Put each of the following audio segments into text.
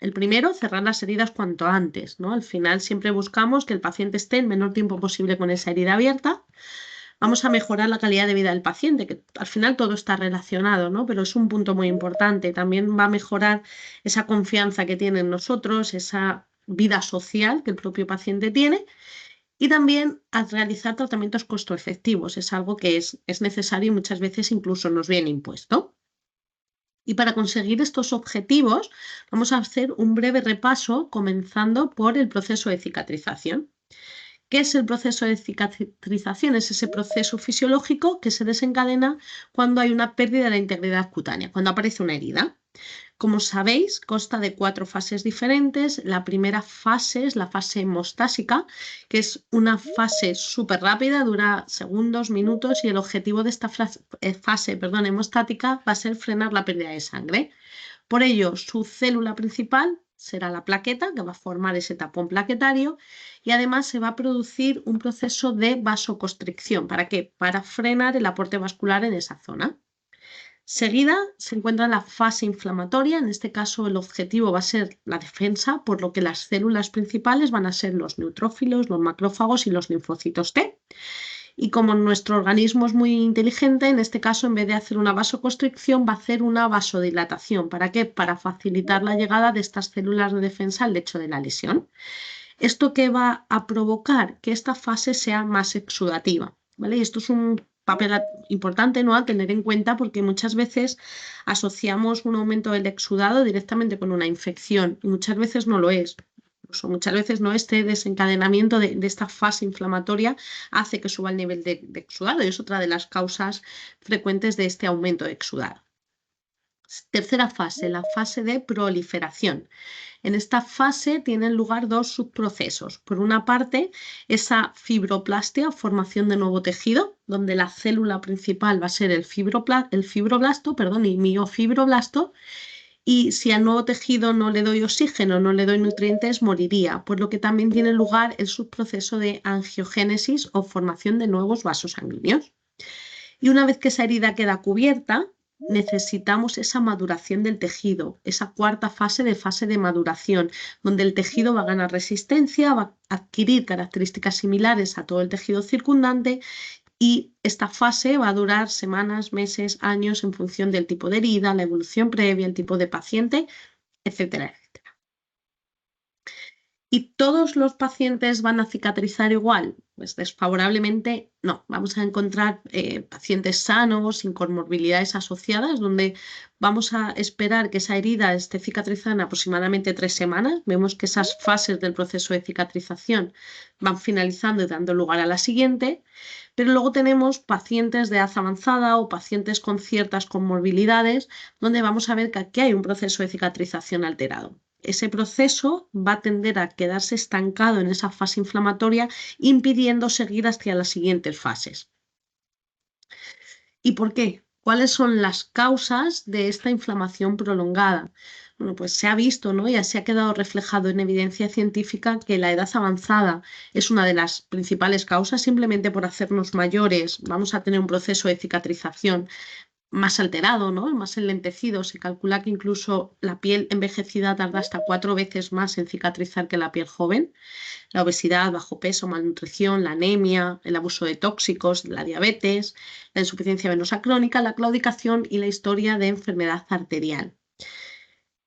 El primero, cerrar las heridas cuanto antes, ¿no? Al final siempre buscamos que el paciente esté el menor tiempo posible con esa herida abierta. Vamos a mejorar la calidad de vida del paciente, que al final todo está relacionado, ¿no? Pero es un punto muy importante. También va a mejorar esa confianza que tiene en nosotros, esa vida social que el propio paciente tiene. Y también a realizar tratamientos costo efectivos. Es algo que es necesario y muchas veces incluso nos viene impuesto. Y para conseguir estos objetivos, vamos a hacer un breve repaso comenzando por el proceso de cicatrización. ¿Qué es el proceso de cicatrización? Es ese proceso fisiológico que se desencadena cuando hay una pérdida de la integridad cutánea, cuando aparece una herida. Como sabéis, consta de 4 fases diferentes. La primera fase es la fase hemostásica, que es una fase súper rápida, dura segundos, minutos, y el objetivo de esta fase hemostática va a ser frenar la pérdida de sangre. Por ello, su célula principal será la plaqueta, que va a formar ese tapón plaquetario, y además se va a producir un proceso de vasoconstricción. ¿Para qué? Para frenar el aporte vascular en esa zona. Seguida se encuentra la fase inflamatoria. En este caso el objetivo va a ser la defensa, por lo que las células principales van a ser los neutrófilos, los macrófagos y los linfocitos T. Y como nuestro organismo es muy inteligente, en este caso, en vez de hacer una vasoconstricción, va a hacer una vasodilatación. ¿Para qué? Para facilitar la llegada de estas células de defensa al lecho de la lesión. ¿Esto qué va a provocar? Que esta fase sea más exudativa, ¿vale? Y esto es un papel importante, ¿no?, a tener en cuenta, porque muchas veces asociamos un aumento del exudado directamente con una infección y muchas veces no lo es. Incluso muchas veces no, este desencadenamiento de esta fase inflamatoria hace que suba el nivel de exudado y es otra de las causas frecuentes de este aumento de exudado. Tercera fase, la fase de proliferación. En esta fase tienen lugar 2 subprocesos. Por una parte, esa fibroplastia, formación de nuevo tejido, donde la célula principal va a ser el fibroblasto, y miofibroblasto, y si al nuevo tejido no le doy oxígeno, no le doy nutrientes, moriría, por lo que también tiene lugar el subproceso de angiogénesis o formación de nuevos vasos sanguíneos. Y una vez que esa herida queda cubierta, necesitamos esa maduración del tejido, esa cuarta fase de maduración, donde el tejido va a ganar resistencia, va a adquirir características similares a todo el tejido circundante, y esta fase va a durar semanas, meses, años en función del tipo de herida, la evolución previa, el tipo de paciente, etcétera, etcétera. ¿Y todos los pacientes van a cicatrizar igual? Pues desfavorablemente no. Vamos a encontrar pacientes sanos, sin comorbilidades asociadas, donde vamos a esperar que esa herida esté cicatrizada en aproximadamente 3 semanas. Vemos que esas fases del proceso de cicatrización van finalizando y dando lugar a la siguiente. Pero luego tenemos pacientes de edad avanzada o pacientes con ciertas comorbilidades, donde vamos a ver que aquí hay un proceso de cicatrización alterado. Ese proceso va a tender a quedarse estancado en esa fase inflamatoria, impidiendo seguir hacia las siguientes fases. ¿Y por qué? ¿Cuáles son las causas de esta inflamación prolongada? Bueno, pues se ha visto, ¿no?, ya se ha quedado reflejado en evidencia científica, que la edad avanzada es una de las principales causas. Simplemente por hacernos mayores vamos a tener un proceso de cicatrización más alterado, ¿no?, más enlentecido. Se calcula que incluso la piel envejecida tarda hasta 4 veces más en cicatrizar que la piel joven. La obesidad, bajo peso, malnutrición, la anemia, el abuso de tóxicos, la diabetes, la insuficiencia venosa crónica, la claudicación y la historia de enfermedad arterial.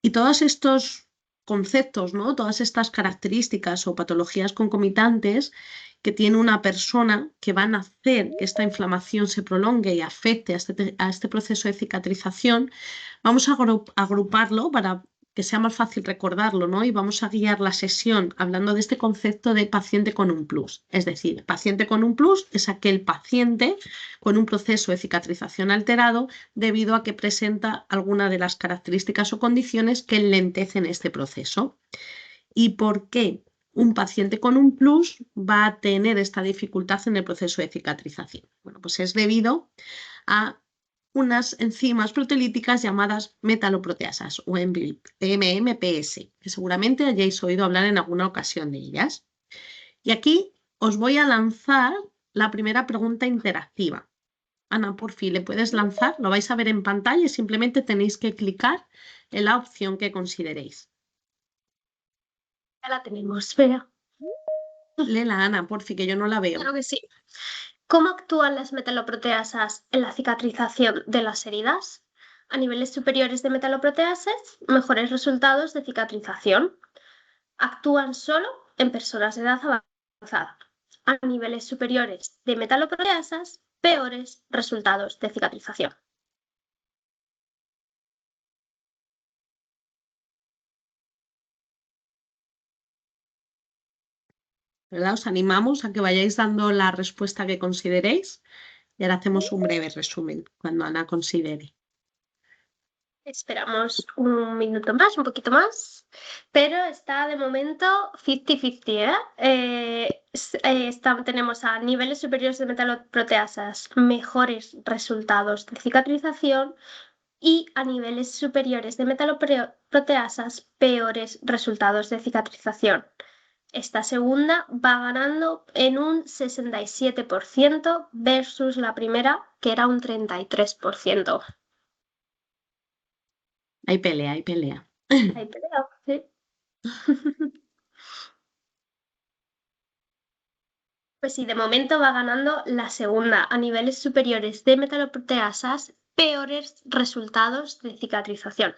Y todos estos conceptos, ¿no?, todas estas características o patologías concomitantes que tiene una persona, que van a hacer que esta inflamación se prolongue y afecte a este proceso de cicatrización, vamos a agruparlo para que sea más fácil recordarlo, ¿no? Y vamos a guiar la sesión hablando de este concepto de paciente con un plus. Es decir, paciente con un plus es aquel paciente con un proceso de cicatrización alterado debido a que presenta alguna de las características o condiciones que enlentecen este proceso. ¿Y por qué un paciente con un plus va a tener esta dificultad en el proceso de cicatrización? Bueno, pues es debido a unas enzimas proteolíticas llamadas metaloproteasas o MMPs, que seguramente hayáis oído hablar en alguna ocasión de ellas. Y aquí os voy a lanzar la primera pregunta interactiva. Ana, por fin, ¿le puedes lanzar? Lo vais a ver en pantalla y simplemente tenéis que clicar en la opción que consideréis. Ya la tenemos, vea. Léela, Ana, por fin, que yo no la veo. Claro que sí. ¿Cómo actúan las metaloproteasas en la cicatrización de las heridas? A niveles superiores de metaloproteasas, mejores resultados de cicatrización. Actúan solo en personas de edad avanzada. A niveles superiores de metaloproteasas, peores resultados de cicatrización. ¿Verdad? Os animamos a que vayáis dando la respuesta que consideréis y ahora hacemos un breve resumen cuando Ana considere. Esperamos un minuto más, un poquito más, pero está de momento 50-50, ¿eh? Tenemos a niveles superiores de metaloproteasas mejores resultados de cicatrización y a niveles superiores de metaloproteasas peores resultados de cicatrización. Esta segunda va ganando en un 67% versus la primera, que era un 33%. Hay pelea, hay pelea. Hay pelea, sí. Pues sí, de momento va ganando la segunda a niveles superiores de metaloproteasas, peores resultados de cicatrización.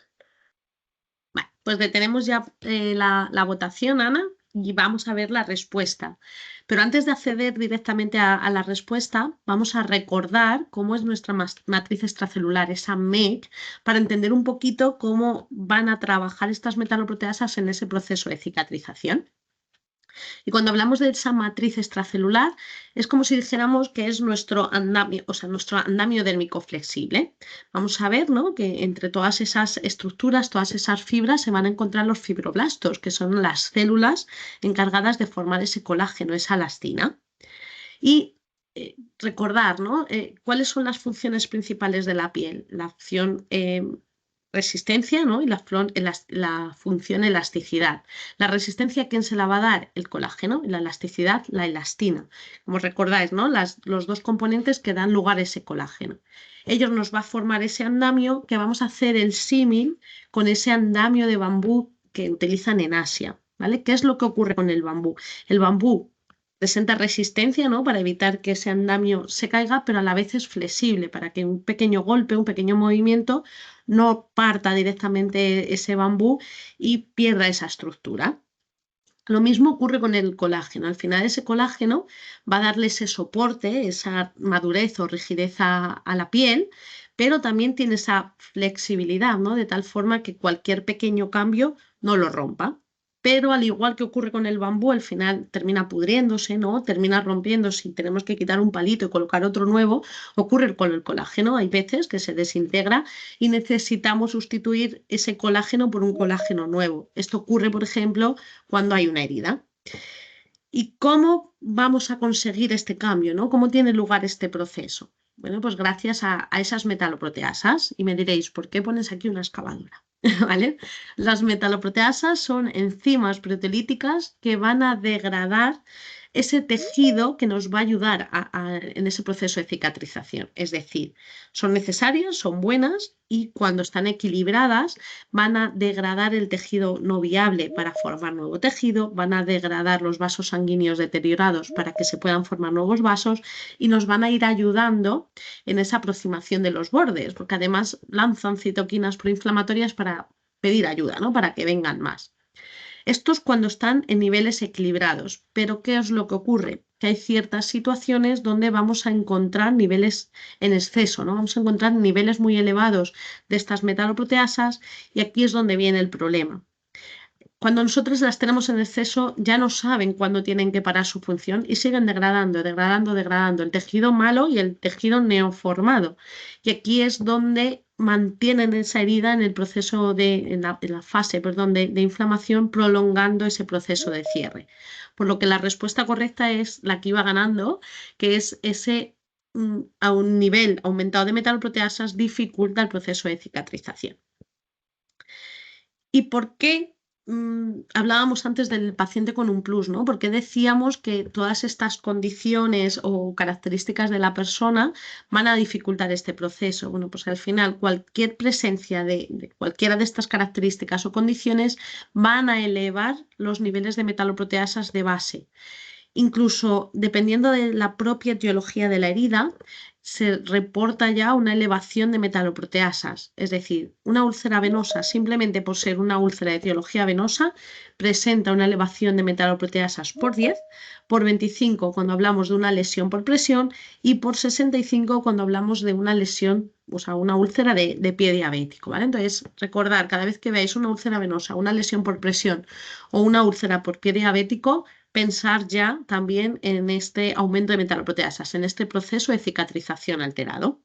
Vale, pues detenemos ya la votación, Ana, y vamos a ver la respuesta. Pero antes de acceder directamente a la respuesta, vamos a recordar cómo es nuestra matriz extracelular, esa MEC, para entender un poquito cómo van a trabajar estas metaloproteasas en ese proceso de cicatrización. Y cuando hablamos de esa matriz extracelular, es como si dijéramos que es nuestro andamio, o sea, nuestro andamio dérmico flexible. Vamos a ver, ¿no?, que entre todas esas estructuras, todas esas fibras, se van a encontrar los fibroblastos, que son las células encargadas de formar ese colágeno, esa elastina. Y recordar, ¿no?, cuáles son las funciones principales de la piel. La función resistencia, ¿no?, y la función elasticidad. La resistencia, ¿a quién se la va a dar? El colágeno, y la elasticidad, la elastina. Como recordáis, ¿no?, los dos componentes que dan lugar a ese colágeno. Ellos nos va a formar ese andamio que vamos a hacer el símil con ese andamio de bambú que utilizan en Asia, ¿vale? ¿Qué es lo que ocurre con el bambú? El bambú presenta resistencia, ¿no?, para evitar que ese andamio se caiga, pero a la vez es flexible para que un pequeño golpe, un pequeño movimiento no parta directamente ese bambú y pierda esa estructura. Lo mismo ocurre con el colágeno. Al final ese colágeno va a darle ese soporte, esa madurez o rigidez a la piel, pero también tiene esa flexibilidad, ¿no?, de tal forma que cualquier pequeño cambio no lo rompa. Pero al igual que ocurre con el bambú, al final termina pudriéndose, ¿no?, termina rompiéndose y tenemos que quitar un palito y colocar otro nuevo. Ocurre con el colágeno. Hay veces que se desintegra y necesitamos sustituir ese colágeno por un colágeno nuevo. Esto ocurre, por ejemplo, cuando hay una herida. ¿Y cómo vamos a conseguir este cambio, ¿no? ¿Cómo tiene lugar este proceso? Bueno, pues gracias a esas metaloproteasas. Y me diréis, ¿por qué pones aquí una excavadora? ¿Vale? Las metaloproteasas son enzimas proteolíticas que van a degradar ese tejido que nos va a ayudar en ese proceso de cicatrización. Es decir, son necesarias, son buenas y cuando están equilibradas van a degradar el tejido no viable para formar nuevo tejido, van a degradar los vasos sanguíneos deteriorados para que se puedan formar nuevos vasos y nos van a ir ayudando en esa aproximación de los bordes, porque además lanzan citoquinas proinflamatorias para pedir ayuda, ¿no?, para que vengan más. Esto es cuando están en niveles equilibrados, pero ¿qué es lo que ocurre? Que hay ciertas situaciones donde vamos a encontrar niveles en exceso, ¿no? Vamos a encontrar niveles muy elevados de estas metaloproteasas y aquí es donde viene el problema. Cuando nosotros las tenemos en exceso, ya no saben cuándo tienen que parar su función y siguen degradando, degradando, degradando el tejido malo y el tejido neoformado. Y aquí es donde mantienen esa herida en el proceso en la fase, perdón, de inflamación, prolongando ese proceso de cierre. Por lo que la respuesta correcta es la que iba ganando, que es ese a un nivel aumentado de metaloproteasas dificulta el proceso de cicatrización. ¿Y por qué hablábamos antes del paciente con un plus, ¿no? Porque decíamos que todas estas condiciones o características de la persona van a dificultar este proceso. Bueno, pues al final cualquier presencia de cualquiera de estas características o condiciones van a elevar los niveles de metaloproteasas de base. Incluso dependiendo de la propia etiología de la herida, se reporta ya una elevación de metaloproteasas. Es decir, una úlcera venosa, simplemente por ser una úlcera de etiología venosa, presenta una elevación de metaloproteasas por 10, por 25 cuando hablamos de una lesión por presión y por 65 cuando hablamos de una lesión, o sea, una úlcera de pie diabético, ¿vale? Entonces, recordar, cada vez que veáis una úlcera venosa, una lesión por presión o una úlcera por pie diabético, pensar ya también en este aumento de metaloproteasas, en este proceso de cicatrización alterado.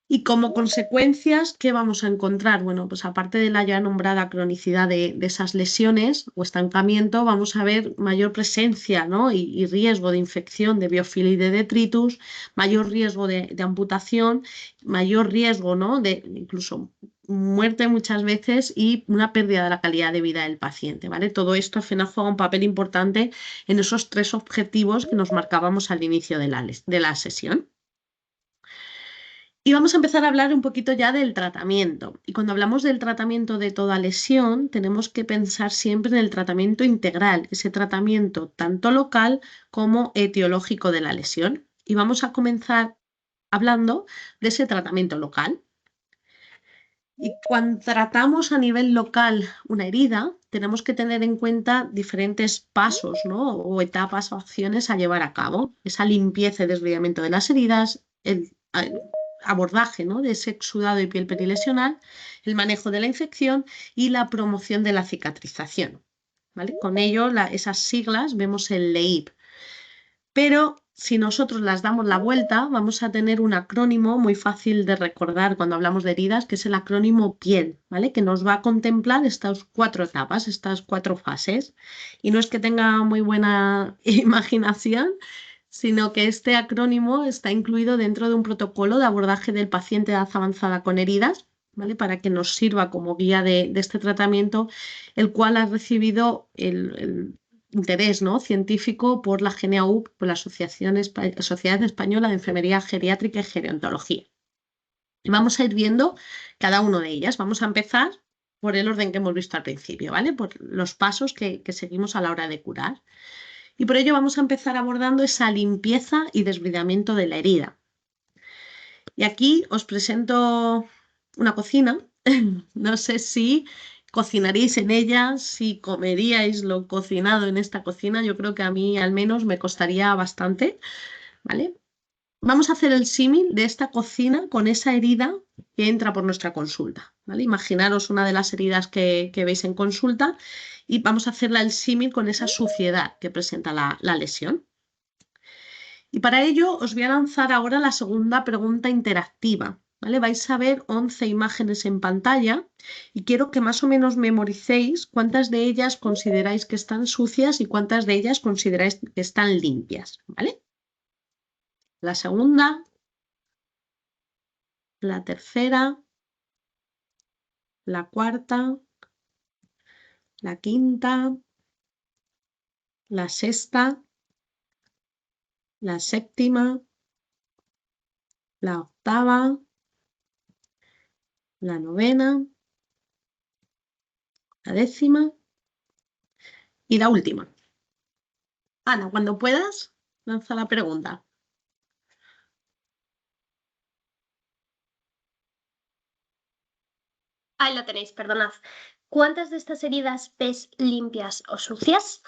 Y como consecuencias, ¿qué vamos a encontrar? Bueno, pues aparte de la ya nombrada cronicidad de esas lesiones o estancamiento, vamos a ver mayor presencia, ¿no? y riesgo de infección de biofilm y de detritus, mayor riesgo de amputación, mayor riesgo, ¿no? de incluso muerte muchas veces y una pérdida de la calidad de vida del paciente, ¿vale? Todo esto al final juega un papel importante en esos 3 objetivos que nos marcábamos al inicio de la sesión. Y vamos a empezar a hablar un poquito ya del tratamiento. Y cuando hablamos del tratamiento de toda lesión, tenemos que pensar siempre en el tratamiento integral, ese tratamiento tanto local como etiológico de la lesión. Y vamos a comenzar hablando de ese tratamiento local. Y cuando tratamos a nivel local una herida, tenemos que tener en cuenta diferentes pasos, ¿no? o etapas o acciones a llevar a cabo. Esa limpieza y desbridamiento de las heridas, el abordaje, ¿no? de ese exudado y piel perilesional, el manejo de la infección y la promoción de la cicatrización. ¿Vale? Con ello, esas siglas vemos el LEIP. Pero si nosotros las damos la vuelta, vamos a tener un acrónimo muy fácil de recordar cuando hablamos de heridas, que es el acrónimo PIEL, ¿vale? Que nos va a contemplar estas 4 etapas, estas 4 fases. Y no es que tenga muy buena imaginación, sino que este acrónimo está incluido dentro de un protocolo de abordaje del paciente de edad avanzada con heridas, ¿vale? Para que nos sirva como guía de este tratamiento, el cual ha recibido el interés, ¿no? científico por la GNAU, por la Sociedad Española de Enfermería Geriátrica y Gerontología. Y vamos a ir viendo cada una de ellas. Vamos a empezar por el orden que hemos visto al principio, ¿vale? Por los pasos que seguimos a la hora de curar. Y por ello vamos a empezar abordando esa limpieza y desbridamiento de la herida. Y aquí os presento una cocina. No sé si cocinaríais en ella, si comeríais lo cocinado en esta cocina. Yo creo que a mí al menos me costaría bastante, ¿vale? Vamos a hacer el símil de esta cocina con esa herida que entra por nuestra consulta, ¿vale? Imaginaros una de las heridas que veis en consulta y vamos a hacerla el símil con esa suciedad que presenta la lesión. Y para ello os voy a lanzar ahora la segunda pregunta interactiva, ¿vale? Vais a ver 11 imágenes en pantalla y quiero que más o menos memoricéis cuántas de ellas consideráis que están sucias y cuántas de ellas consideráis que están limpias, ¿vale? La segunda, la tercera, la cuarta, la quinta, la sexta, la séptima, la octava, la novena, la décima y la última. Ana, cuando puedas, lanza la pregunta. Ahí lo tenéis, perdonad. ¿Cuántas de estas heridas ves limpias o sucias?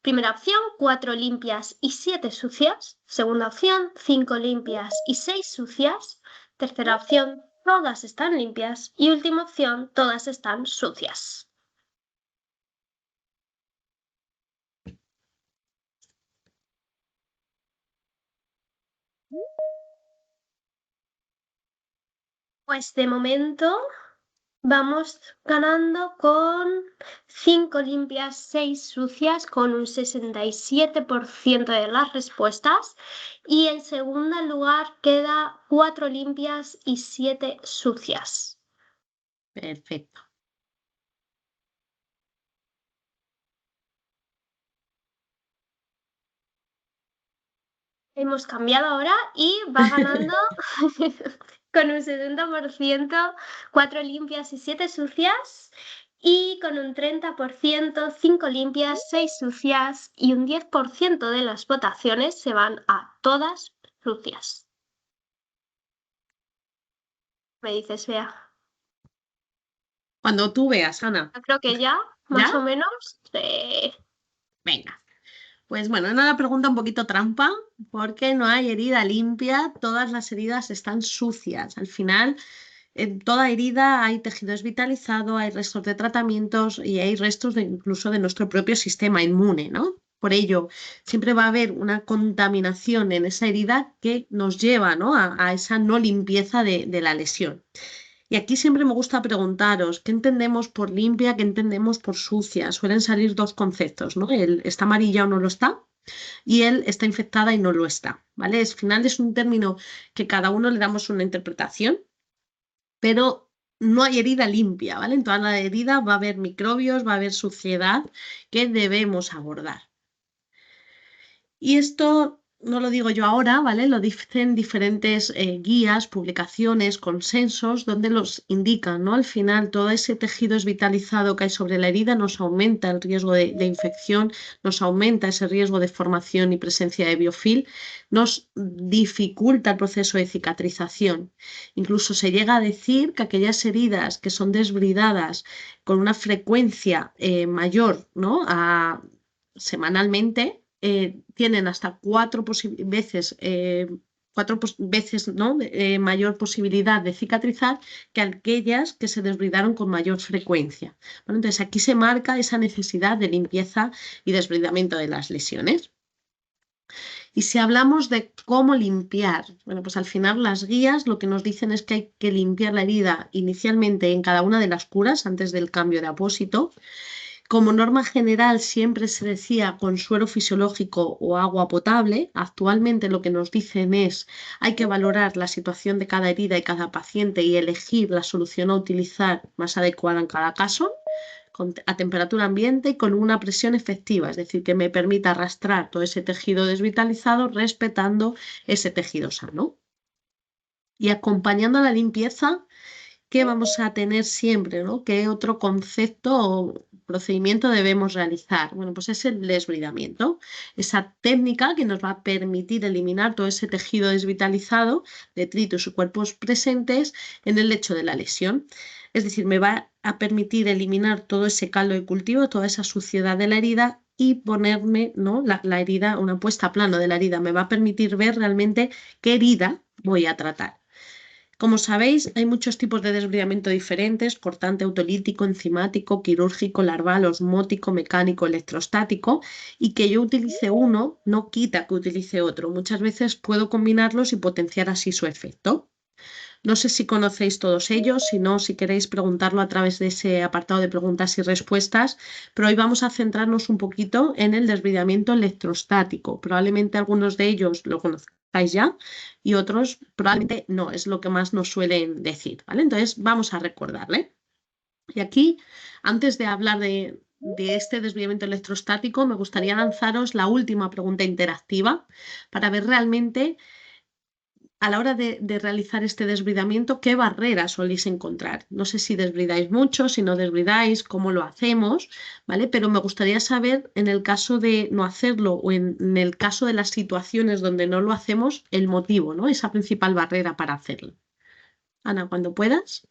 Primera opción, 4 limpias y 7 sucias. Segunda opción, 5 limpias y 6 sucias. Tercera opción, todas están limpias. Y última opción, todas están sucias. Pues de momento vamos ganando con 5 limpias, 6 sucias, con un 67% de las respuestas. Y en segundo lugar queda 4 limpias y 7 sucias. Perfecto. Hemos cambiado ahora y va ganando con un 70%, 4 limpias y 7 sucias. Y con un 30%, 5 limpias, 6 sucias y un 10% de las votaciones se van a todas sucias. Me dices, Bea. Cuando tú veas, Ana. Yo creo que ya, ¿Ya? más o menos. Venga. Pues bueno, una pregunta un poquito trampa, porque no hay herida limpia, todas las heridas están sucias. Al final, en toda herida hay tejido desvitalizado, hay restos de tratamientos y hay restos incluso de nuestro propio sistema inmune, ¿no? Por ello, siempre va a haber una contaminación en esa herida que nos lleva, ¿no? a esa no limpieza de la lesión. Y aquí siempre me gusta preguntaros, ¿qué entendemos por limpia, qué entendemos por sucia? Suelen salir dos conceptos, ¿no? El está amarilla o no lo está, y él está infectada y no lo está, ¿vale? Al final es un término que cada uno le damos una interpretación, pero no hay herida limpia, ¿vale? En toda la herida va a haber microbios, va a haber suciedad que debemos abordar. Y esto no lo digo yo ahora, ¿vale? Lo dicen diferentes guías, publicaciones, consensos, donde los indican, ¿no? Al final, todo ese tejido esvitalizado que hay sobre la herida nos aumenta el riesgo de infección, nos aumenta ese riesgo de formación y presencia de biofil, nos dificulta el proceso de cicatrización. Incluso se llega a decir que aquellas heridas que son desbridadas con una frecuencia mayor, ¿no? Semanalmente, tienen hasta cuatro veces, ¿no? Mayor posibilidad de cicatrizar que aquellas que se desbridaron con mayor frecuencia. Bueno, entonces aquí se marca esa necesidad de limpieza y desbridamiento de las lesiones. Y si hablamos de cómo limpiar, bueno, pues al final las guías lo que nos dicen es que hay que limpiar la herida inicialmente en cada una de las curas antes del cambio de apósito. Como norma general siempre se decía con suero fisiológico o agua potable. Actualmente lo que nos dicen es hay que valorar la situación de cada herida y cada paciente y elegir la solución a utilizar más adecuada en cada caso, a temperatura ambiente y con una presión efectiva, es decir, que me permita arrastrar todo ese tejido desvitalizado respetando ese tejido sano. Y acompañando a la limpieza, ¿qué vamos a tener siempre, ¿no? ¿Qué otro concepto o procedimiento debemos realizar? Bueno, pues es el desbridamiento, esa técnica que nos va a permitir eliminar todo ese tejido desvitalizado, detritos y cuerpos presentes en el lecho de la lesión. Es decir, me va a permitir eliminar todo ese caldo de cultivo, toda esa suciedad de la herida y ponerme, ¿no? la herida, una puesta a plano de la herida, me va a permitir ver realmente qué herida voy a tratar. Como sabéis, hay muchos tipos de desbridamiento diferentes: cortante, autolítico, enzimático, quirúrgico, larval, osmótico, mecánico, electrostático, y que yo utilice uno no quita que utilice otro. Muchas veces puedo combinarlos y potenciar así su efecto. No sé si conocéis todos ellos, si no, si queréis preguntarlo a través de ese apartado de preguntas y respuestas, pero hoy vamos a centrarnos un poquito en el desbridamiento electrostático. Probablemente algunos de ellos lo conozcáis ya y otros probablemente no, es lo que más nos suelen decir, ¿vale? Entonces vamos a recordarle. Y aquí, antes de hablar de este desbridamiento electrostático, me gustaría lanzaros la última pregunta interactiva para ver realmente a la hora de realizar este desbridamiento, ¿qué barreras soléis encontrar? No sé si desbridáis mucho, si no desbridáis, cómo lo hacemos, ¿vale? Pero me gustaría saber, en el caso de no hacerlo o en el caso de las situaciones donde no lo hacemos, el motivo, ¿no? Esa principal barrera para hacerlo. Ana, cuando puedas.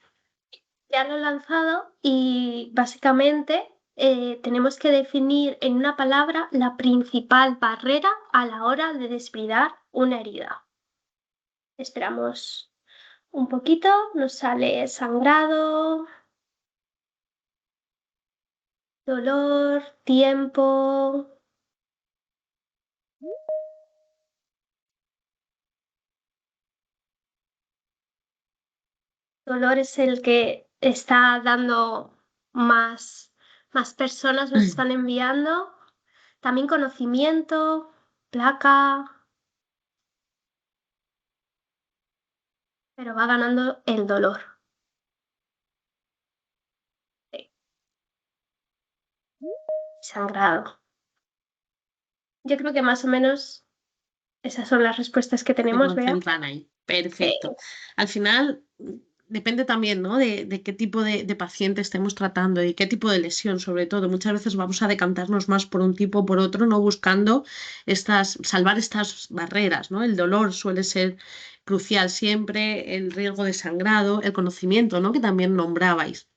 Ya lo he lanzado y básicamente tenemos que definir en una palabra la principal barrera a la hora de desbridar una herida. Esperamos un poquito, nos sale sangrado, dolor, tiempo. Dolor es el que está dando más personas, nos están enviando. También conocimiento, placa, pero va ganando el dolor. Sí, sangrado. Yo creo que más o menos Esas son las respuestas que Se tenemos, Bea. concentran ahí. Perfecto. Al final depende también, ¿no? de qué tipo de paciente estemos tratando y qué tipo de lesión, sobre todo. Muchas veces vamos a decantarnos más por un tipo o por otro, no buscando salvar estas barreras, ¿no? El dolor suele ser crucial siempre, el riesgo de sangrado, el conocimiento, ¿no? Que también nombrabais.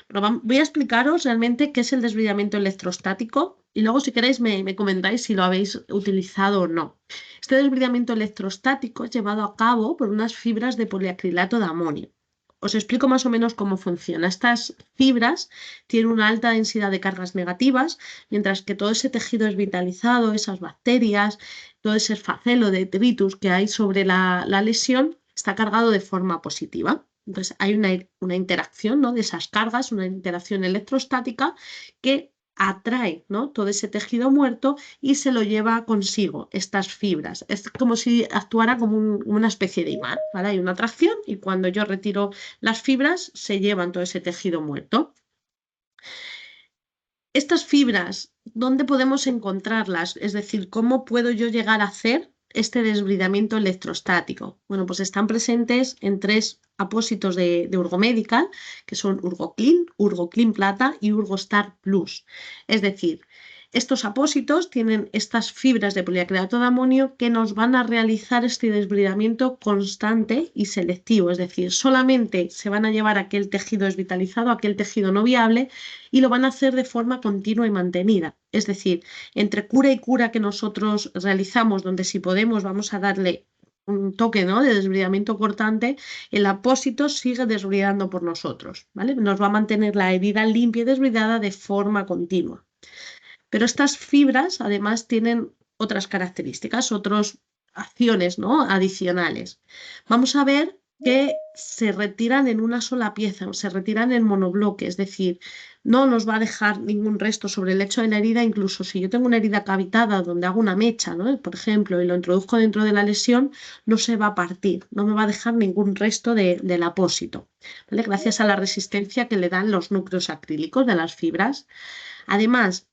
Pero voy a explicaros realmente qué es el desbridamiento electrostático y luego si queréis me comentáis si lo habéis utilizado o no. Este desbridamiento electrostático es llevado a cabo por unas fibras de poliacrilato de amonio. Os explico más o menos cómo funciona. Estas fibras tienen una alta densidad de cargas negativas, mientras que todo ese tejido es vitalizado, esas bacterias, todo ese esfacelo de detritus que hay sobre la lesión está cargado de forma positiva. Entonces hay una interacción, ¿no? de esas cargas, una interacción electrostática que atrae, ¿no? todo ese tejido muerto y se lo lleva consigo, estas fibras. Es como si actuara como una especie de imán, ¿vale? Hay una atracción y cuando yo retiro las fibras se llevan todo ese tejido muerto. Estas fibras, ¿dónde podemos encontrarlas? Es decir, ¿cómo puedo yo llegar a hacer este desbridamiento electrostático? Bueno, pues están presentes en 3 apósitos de Urgomedical, que son Urgoclean, Urgoclean Plata y Urgostar Plus. Es decir, estos apósitos tienen estas fibras de poliacrilato de amonio que nos van a realizar este desbridamiento constante y selectivo, es decir, solamente se van a llevar aquel tejido desvitalizado, aquel tejido no viable, y lo van a hacer de forma continua y mantenida. Es decir, entre cura y cura que nosotros realizamos, donde si podemos vamos a darle un toque, ¿no? de desbridamiento cortante, el apósito sigue desbridando por nosotros, ¿vale? Nos va a mantener la herida limpia y desbridada de forma continua. Pero estas fibras además tienen otras características, otras acciones, ¿no? adicionales. Vamos a ver que se retiran en una sola pieza, se retiran en monobloque, es decir, no nos va a dejar ningún resto sobre el lecho de la herida, incluso si yo tengo una herida cavitada donde hago una mecha, ¿no? por ejemplo, y lo introduzco dentro de la lesión, no se va a partir, no me va a dejar ningún resto del apósito, ¿vale? Gracias a la resistencia que le dan los núcleos acrílicos de las fibras. Además,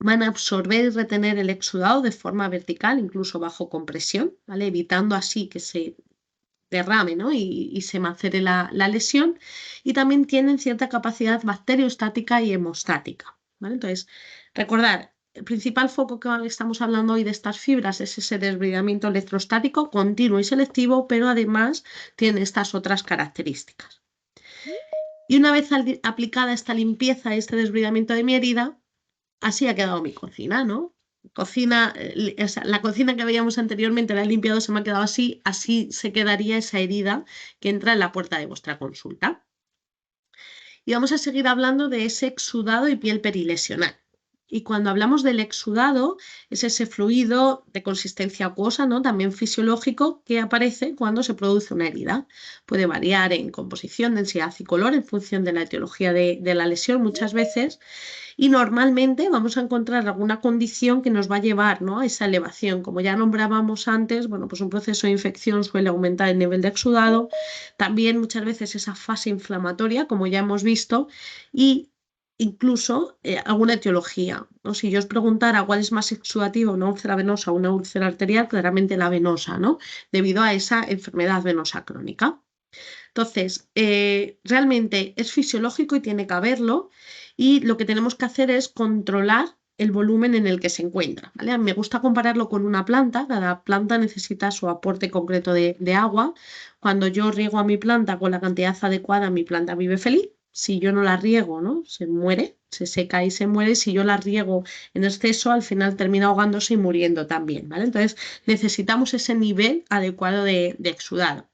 van a absorber y retener el exudado de forma vertical, incluso bajo compresión, ¿vale? Evitando así que se derrame, ¿no? y se macere la lesión. Y también tienen cierta capacidad bacteriostática y hemostática, ¿vale? Entonces, recordar, el principal foco que estamos hablando hoy de estas fibras es ese desbridamiento electrostático continuo y selectivo, pero además tiene estas otras características. Y una vez aplicada esta limpieza, este desbridamiento de mi herida, así ha quedado mi cocina, ¿no? La cocina que veíamos anteriormente la he limpiado, se me ha quedado así, así se quedaría esa herida que entra en la puerta de vuestra consulta. Y vamos a seguir hablando de ese exudado y piel perilesional. Y cuando hablamos del exudado, es ese fluido de consistencia acuosa, ¿no? también fisiológico, que aparece cuando se produce una herida. Puede variar en composición, densidad y color en función de la etiología de la lesión muchas veces. Y normalmente vamos a encontrar alguna condición que nos va a llevar, ¿no? a esa elevación. Como ya nombrábamos antes, bueno, pues un proceso de infección suele aumentar el nivel de exudado. También muchas veces esa fase inflamatoria, como ya hemos visto, y incluso alguna etiología, ¿no? Si yo os preguntara cuál es más exudativa, una úlcera venosa o una úlcera arterial, claramente la venosa, ¿no? Debido a esa enfermedad venosa crónica. Entonces, realmente es fisiológico y tiene que haberlo, y lo que tenemos que hacer es controlar el volumen en el que se encuentra, ¿vale? Me gusta compararlo con una planta, cada planta necesita su aporte concreto de agua. Cuando yo riego a mi planta con la cantidad adecuada, mi planta vive feliz. Si yo no la riego, ¿no? Se muere, se seca y se muere. Si yo la riego en exceso, al final termina ahogándose y muriendo también, ¿vale? Entonces necesitamos ese nivel adecuado de exudado.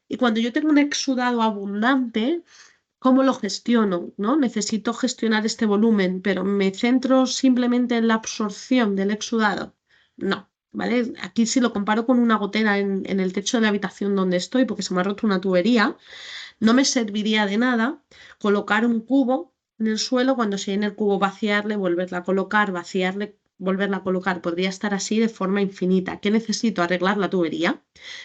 Y cuando yo tengo un exudado abundante, ¿cómo lo gestiono? ¿No? Necesito gestionar este volumen, pero ¿me centro simplemente en la absorción del exudado? No, ¿vale? Aquí si lo comparo con una gotera en el techo de la habitación donde estoy, porque se me ha roto una tubería, no me serviría de nada colocar un cubo en el suelo, cuando se llene el cubo vaciarle, volverla a colocar, vaciarle. volverla a colocar, podría estar así de forma infinita. ¿Qué necesito? Arreglar la tubería.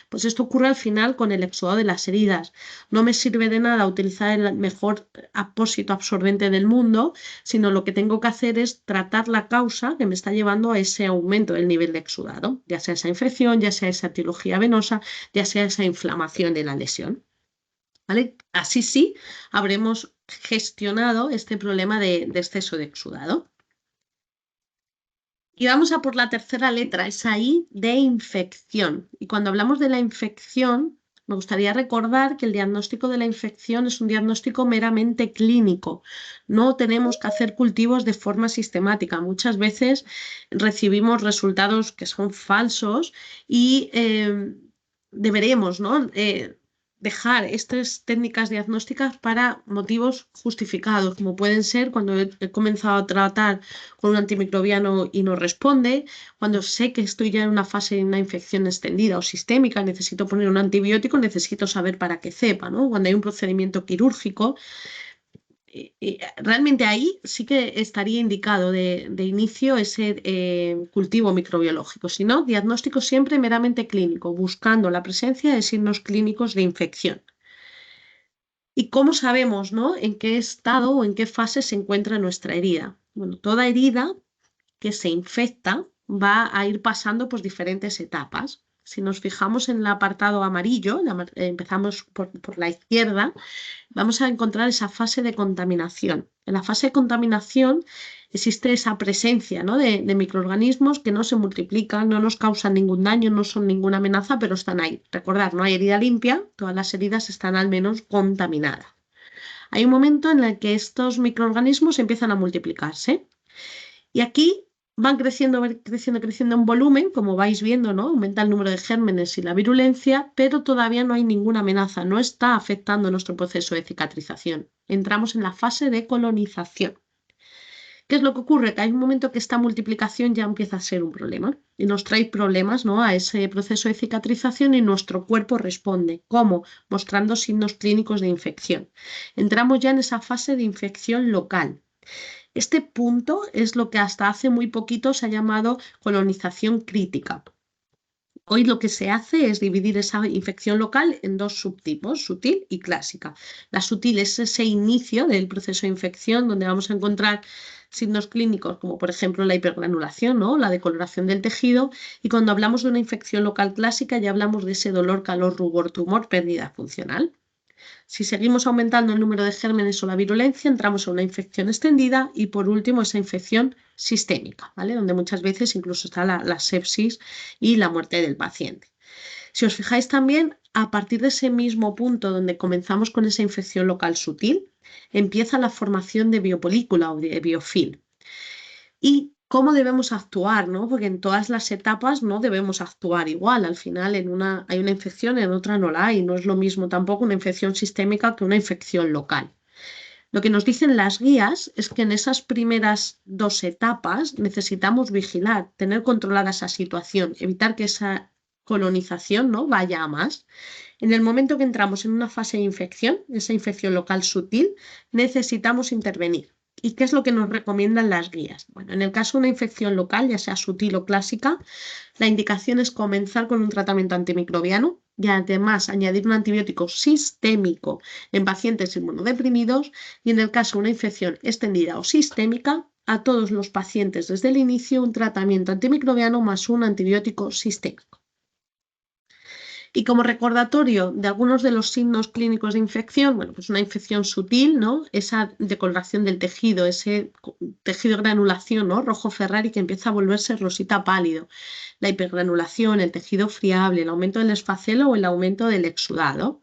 Pues esto ocurre al final con el exudado de las heridas. No me sirve de nada utilizar el mejor apósito absorbente del mundo, sino lo que tengo que hacer es tratar la causa que me está llevando a ese aumento del nivel de exudado, ya sea esa infección, ya sea esa etiología venosa, ya sea esa inflamación de la lesión. ¿Vale? Así sí habremos gestionado este problema de exceso de exudado. Y vamos a por la tercera letra, esa I de infección. Y cuando hablamos de la infección, me gustaría recordar que el diagnóstico de la infección es un diagnóstico meramente clínico. No tenemos que hacer cultivos de forma sistemática. Muchas veces recibimos resultados que son falsos y deberemos, ¿no? Dejar estas técnicas diagnósticas para motivos justificados, como pueden ser cuando he comenzado a tratar con un antimicrobiano y no responde, cuando sé que estoy ya en una fase de una infección extendida o sistémica, necesito poner un antibiótico, necesito saber para qué cepa, ¿no? Cuando hay un procedimiento quirúrgico, realmente ahí sí que estaría indicado de inicio ese cultivo microbiológico. Si no, diagnóstico siempre meramente clínico, buscando la presencia de signos clínicos de infección. ¿Y cómo sabemos, ¿no? En qué estado o en qué fase se encuentra nuestra herida? Bueno, toda herida que se infecta va a ir pasando por diferentes etapas. Si nos fijamos en el apartado amarillo, empezamos por la izquierda, vamos a encontrar esa fase de contaminación. En la fase de contaminación existe esa presencia, ¿no? de microorganismos que no se multiplican, no nos causan ningún daño, no son ninguna amenaza, pero están ahí. Recordad, no hay herida limpia, todas las heridas están al menos contaminadas. Hay un momento en el que estos microorganismos empiezan a multiplicarse y aquí van creciendo, creciendo, creciendo en volumen, como vais viendo, ¿no? Aumenta el número de gérmenes y la virulencia, pero todavía no hay ninguna amenaza, no está afectando nuestro proceso de cicatrización. Entramos en la fase de colonización. ¿Qué es lo que ocurre? Que hay un momento que esta multiplicación ya empieza a ser un problema y nos trae problemas, ¿no? a ese proceso de cicatrización y nuestro cuerpo responde. ¿Cómo? Mostrando signos clínicos de infección. Entramos ya en esa fase de infección local. Este punto es lo que hasta hace muy poquito se ha llamado colonización crítica. Hoy lo que se hace es dividir esa infección local en dos subtipos, sutil y clásica. La sutil es ese inicio del proceso de infección donde vamos a encontrar signos clínicos como por ejemplo la hipergranulación, ¿no? La decoloración del tejido, y cuando hablamos de una infección local clásica ya hablamos de ese dolor, calor, rubor, tumor, pérdida funcional. Si seguimos aumentando el número de gérmenes o la virulencia, entramos a una infección extendida y por último esa infección sistémica, ¿vale? Donde muchas veces incluso está la sepsis y la muerte del paciente. Si os fijáis también, a partir de ese mismo punto donde comenzamos con esa infección local sutil, empieza la formación de biopelícula o de biofilm. Y cómo debemos actuar, ¿no? Porque en todas las etapas no debemos actuar igual. Al final en una hay una infección, en otra no la hay. No es lo mismo tampoco una infección sistémica que una infección local. Lo que nos dicen las guías es que en esas primeras dos etapas necesitamos vigilar, tener controlada esa situación, evitar que esa colonización, ¿no? vaya a más. En el momento que entramos en una fase de infección, esa infección local sutil, necesitamos intervenir. ¿Y qué es lo que nos recomiendan las guías? Bueno, en el caso de una infección local, ya sea sutil o clásica, la indicación es comenzar con un tratamiento antimicrobiano y además añadir un antibiótico sistémico en pacientes inmunodeprimidos, y en el caso de una infección extendida o sistémica, a todos los pacientes desde el inicio un tratamiento antimicrobiano más un antibiótico sistémico. Y como recordatorio de algunos de los signos clínicos de infección, bueno, pues una infección sutil, ¿no? Esa decoloración del tejido, ese tejido de granulación, ¿no? Rojo Ferrari que empieza a volverse rosita pálido, la hipergranulación, el tejido friable, el aumento del esfacelo o el aumento del exudado.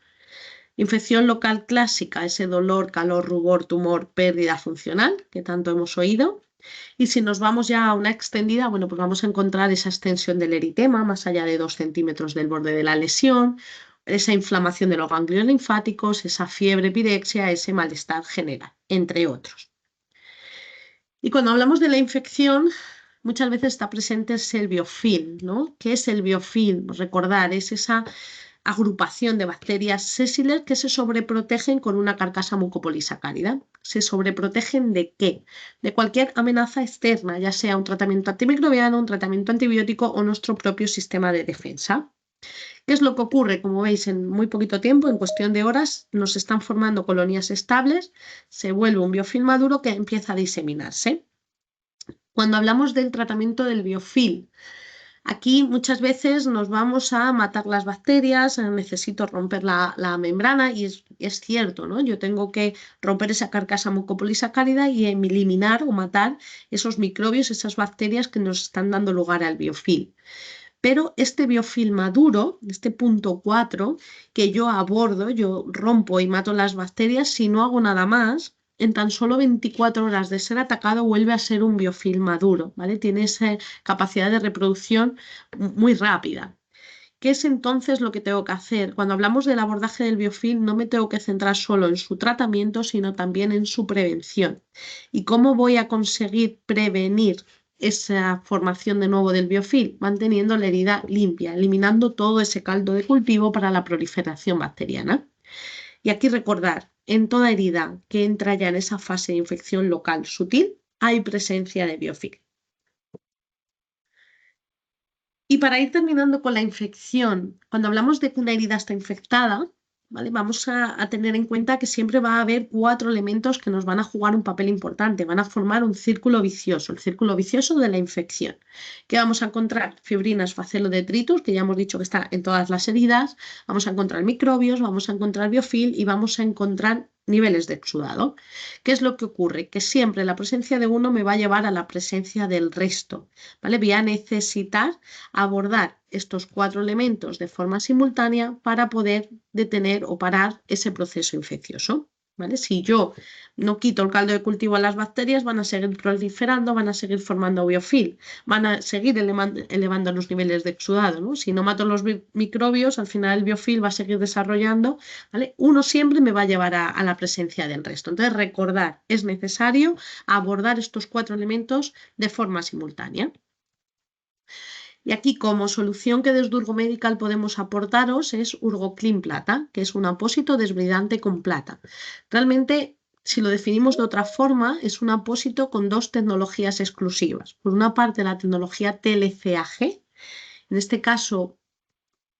Infección local clásica, ese dolor, calor, rubor, tumor, pérdida funcional que tanto hemos oído. Y si nos vamos ya a una extendida, bueno, pues vamos a encontrar esa extensión del eritema más allá de 2 centímetros del borde de la lesión, esa inflamación de los ganglios linfáticos, esa fiebre, pirexia, ese malestar general, entre otros. Y cuando hablamos de la infección, muchas veces está presente el biofilm, ¿no? ¿Qué es el biofilm? Recordar, es esa agrupación de bacterias sésiles que se sobreprotegen con una carcasa mucopolisacárida. ¿Se sobreprotegen de qué? De cualquier amenaza externa, ya sea un tratamiento antimicrobiano, un tratamiento antibiótico o nuestro propio sistema de defensa. ¿Qué es lo que ocurre? Como veis, en muy poquito tiempo, en cuestión de horas, nos están formando colonias estables, se vuelve un biofilm maduro que empieza a diseminarse. Cuando hablamos del tratamiento del biofilm, aquí muchas veces nos vamos a matar las bacterias, necesito romper la membrana y es cierto, ¿no? Yo tengo que romper esa carcasa mucopolisacárida y eliminar o matar esos microbios, esas bacterias que nos están dando lugar al biofilm. Pero este biofilm maduro, este punto 4, que yo abordo, yo rompo y mato las bacterias, si no hago nada más, en tan solo 24 horas de ser atacado vuelve a ser un biofilm maduro, ¿vale? Tiene esa capacidad de reproducción muy rápida. ¿Qué es entonces lo que tengo que hacer? Cuando hablamos del abordaje del biofilm, no me tengo que centrar solo en su tratamiento, sino también en su prevención. ¿Y cómo voy a conseguir prevenir esa formación de nuevo del biofilm? Manteniendo la herida limpia, eliminando todo ese caldo de cultivo para la proliferación bacteriana. Y aquí recordar, en toda herida que entra ya en esa fase de infección local sutil, hay presencia de biofilm. Y para ir terminando con la infección, cuando hablamos de que una herida está infectada, ¿vale? Vamos a tener en cuenta que siempre va a haber 4 elementos que nos van a jugar un papel importante, van a formar un círculo vicioso, el círculo vicioso de la infección. ¿Qué vamos a encontrar? Fibrinas facelodetritus, que ya hemos dicho que está en todas las heridas, vamos a encontrar microbios, vamos a encontrar biofilm y vamos a encontrar niveles de exudado. ¿Qué es lo que ocurre? Que siempre la presencia de uno me va a llevar a la presencia del resto, ¿vale? Voy a necesitar abordar estos 4 elementos de forma simultánea para poder detener o parar ese proceso infeccioso, ¿vale? Si yo no quito el caldo de cultivo a las bacterias, van a seguir proliferando, van a seguir formando biofilm, van a seguir elevando los niveles de exudado, ¿no? Si no mato los microbios, al final el biofilm va a seguir desarrollando, ¿vale? Uno siempre me va a llevar a la presencia del resto. Entonces, recordar, es necesario abordar estos 4 elementos de forma simultánea. Y aquí, como solución que desde Urgo Medical podemos aportaros, es Urgoclean Plata, que es un apósito desbridante con plata. Realmente, si lo definimos de otra forma, es un apósito con 2 tecnologías exclusivas. Por una parte, la tecnología TLCAG, en este caso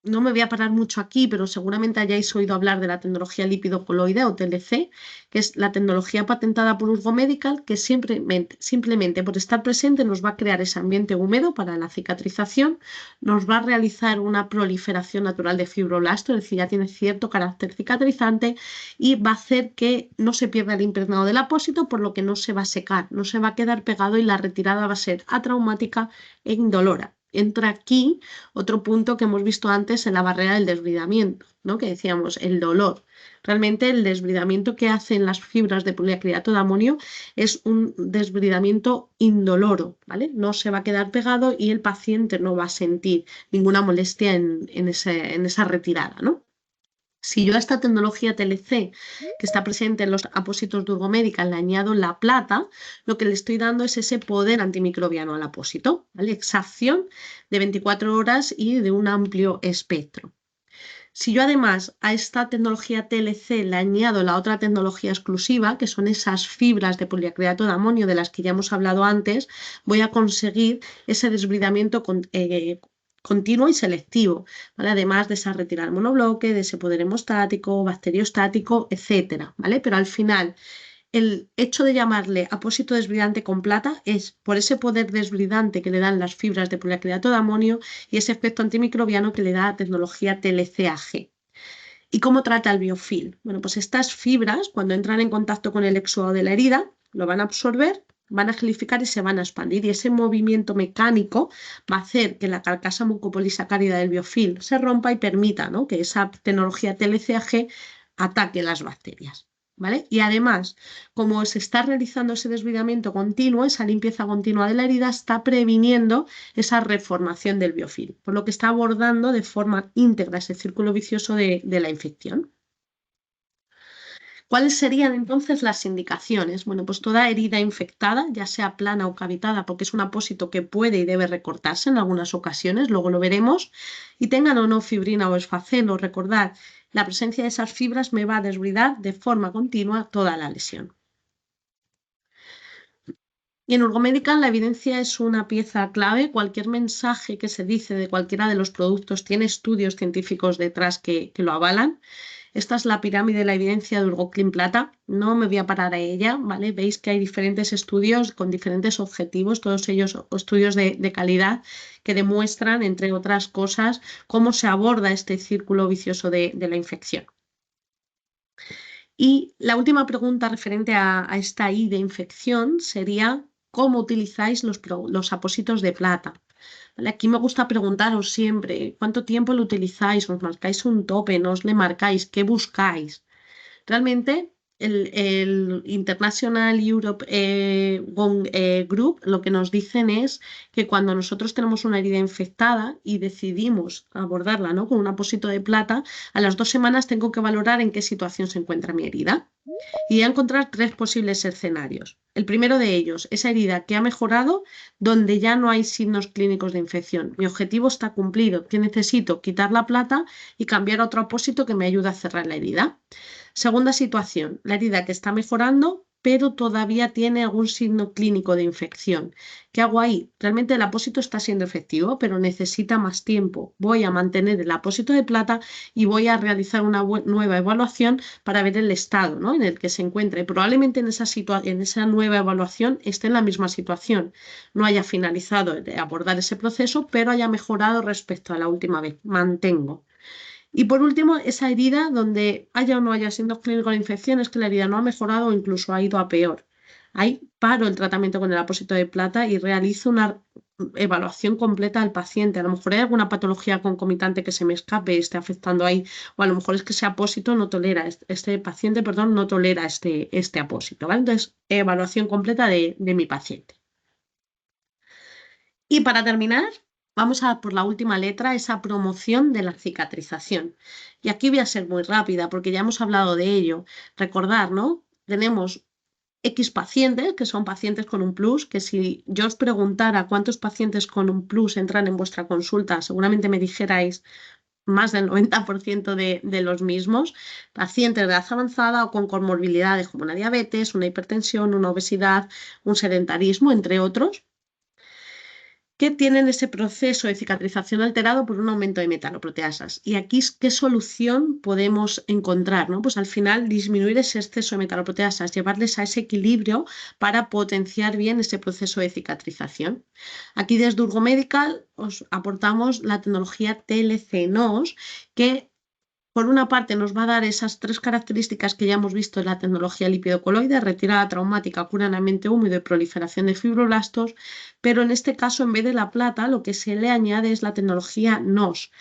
no me voy a parar mucho aquí, pero seguramente hayáis oído hablar de la tecnología lípido coloide o TLC, que es la tecnología patentada por Urgo Medical, que simplemente por estar presente nos va a crear ese ambiente húmedo para la cicatrización, nos va a realizar una proliferación natural de fibroblastos, es decir, ya tiene cierto carácter cicatrizante y va a hacer que no se pierda el impregnado del apósito, por lo que no se va a secar, no se va a quedar pegado y la retirada va a ser atraumática e indolora. Entra aquí otro punto que hemos visto antes en la barrera del desbridamiento, ¿no? Que decíamos, el dolor. Realmente el desbridamiento que hacen las fibras de poliacrilato de amonio es un desbridamiento indoloro, ¿vale? No se va a quedar pegado y el paciente no va a sentir ninguna molestia en esa retirada, ¿no? Si yo a esta tecnología TLC, que está presente en los apósitos de Urgo Medical, le añado la plata, lo que le estoy dando es ese poder antimicrobiano al apósito, ¿vale? Exacción de 24 horas y de un amplio espectro. Si yo además a esta tecnología TLC le añado la otra tecnología exclusiva, que son esas fibras de poliacrilato de amonio de las que ya hemos hablado antes, voy a conseguir ese desbridamiento continuo y selectivo, ¿vale? Además de esa retirada monobloque, de ese poder hemostático, bacteriostático, etcétera, ¿vale? Pero al final, el hecho de llamarle apósito desbridante con plata es por ese poder desbridante que le dan las fibras de poliacrilato de amonio y ese efecto antimicrobiano que le da la tecnología TLCAG. ¿Y cómo trata el biofilm? Bueno, pues estas fibras, cuando entran en contacto con el exudado de la herida, lo van a absorber, van a gelificar y se van a expandir. Y ese movimiento mecánico va a hacer que la carcasa mucopolisacárida del biofilm se rompa y permita, ¿no?, que esa tecnología TLCAG ataque las bacterias, ¿vale? Y además, como se está realizando ese desbridamiento continuo, esa limpieza continua de la herida, está previniendo esa reformación del biofilm, por lo que está abordando de forma íntegra ese círculo vicioso de la infección. ¿Cuáles serían entonces las indicaciones? Bueno, pues toda herida infectada, ya sea plana o cavitada, porque es un apósito que puede y debe recortarse en algunas ocasiones, luego lo veremos, y tengan o no fibrina o esfacelo, recordad, la presencia de esas fibras me va a desbridar de forma continua toda la lesión. Y en Urgomedical la evidencia es una pieza clave. Cualquier mensaje que se dice de cualquiera de los productos tiene estudios científicos detrás que lo avalan. Esta es la pirámide de la evidencia de Urgoclean Plata. No me voy a parar a ella, ¿vale? Veis que hay diferentes estudios con diferentes objetivos, todos ellos estudios de calidad que demuestran, entre otras cosas, cómo se aborda este círculo vicioso de la infección. Y la última pregunta referente a esta I de infección sería ¿cómo utilizáis los apósitos de plata? ¿Vale? Aquí me gusta preguntaros siempre ¿cuánto tiempo lo utilizáis? ¿Os marcáis un tope? ¿No os le marcáis? ¿Qué buscáis? Realmente el International Europe Group lo que nos dicen es que cuando nosotros tenemos una herida infectada y decidimos abordarla, ¿no?, con un apósito de plata, a las 2 semanas tengo que valorar en qué situación se encuentra mi herida y voy a encontrar 3 posibles escenarios. El primero de ellos, esa herida que ha mejorado donde ya no hay signos clínicos de infección. Mi objetivo está cumplido, que necesito quitar la plata y cambiar a otro apósito que me ayude a cerrar la herida. Segunda situación, la herida que está mejorando, pero todavía tiene algún signo clínico de infección. ¿Qué hago ahí? Realmente el apósito está siendo efectivo, pero necesita más tiempo. Voy a mantener el apósito de plata y voy a realizar una nueva evaluación para ver el estado, ¿no?, en el que se encuentra. Y probablemente en esa nueva evaluación esté en la misma situación. No haya finalizado de abordar ese proceso, pero haya mejorado respecto a la última vez. Mantengo. Y por último, esa herida donde haya o no haya signos clínicos de infección es que la herida no ha mejorado o incluso ha ido a peor. Ahí paro el tratamiento con el apósito de plata y realizo una evaluación completa al paciente. A lo mejor hay alguna patología concomitante que se me escape y esté afectando ahí, o a lo mejor es que ese apósito no tolera, este paciente, perdón, no tolera este apósito, ¿vale? Entonces, evaluación completa de mi paciente. Y para terminar, vamos a por la última letra, esa promoción de la cicatrización. Y aquí voy a ser muy rápida porque ya hemos hablado de ello. Recordar, ¿no? Tenemos X pacientes, que son pacientes con un plus, que si yo os preguntara cuántos pacientes con un plus entran en vuestra consulta, seguramente me dijerais más del 90% de los mismos, pacientes de edad avanzada o con comorbilidades como una diabetes, una hipertensión, una obesidad, un sedentarismo, entre otros, que tienen ese proceso de cicatrización alterado por un aumento de metaloproteasas. Y aquí, ¿qué solución podemos encontrar? ¿No? Pues al final disminuir ese exceso de metaloproteasas, llevarles a ese equilibrio para potenciar bien ese proceso de cicatrización. Aquí desde Urgomedical os aportamos la tecnología TLC-NOS, que por una parte nos va a dar esas 3 características que ya hemos visto en la tecnología lipido-coloide, retirada traumática, cura en ambiente húmedo y proliferación de fibroblastos, pero en este caso en vez de la plata lo que se le añade es la tecnología NOS.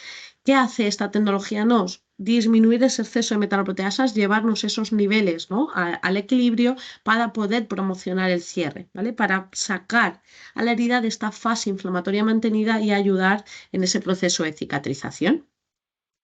¿Qué hace esta tecnología NOS? Disminuir ese exceso de metaloproteasas, llevarnos esos niveles, ¿no?, al equilibrio para poder promocionar el cierre, ¿vale? Para sacar a la herida de esta fase inflamatoria mantenida y ayudar en ese proceso de cicatrización.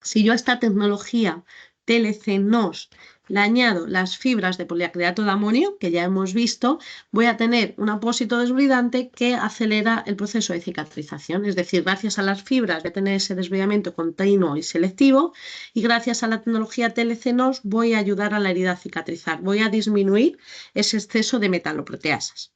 Si yo a esta tecnología TLC-NOS le añado las fibras de poliacreato de amonio, que ya hemos visto, voy a tener un apósito desbridante que acelera el proceso de cicatrización. Es decir, gracias a las fibras voy a tener ese desbridamiento continuo y selectivo y gracias a la tecnología TLC-NOS voy a ayudar a la herida a cicatrizar. Voy a disminuir ese exceso de metaloproteasas.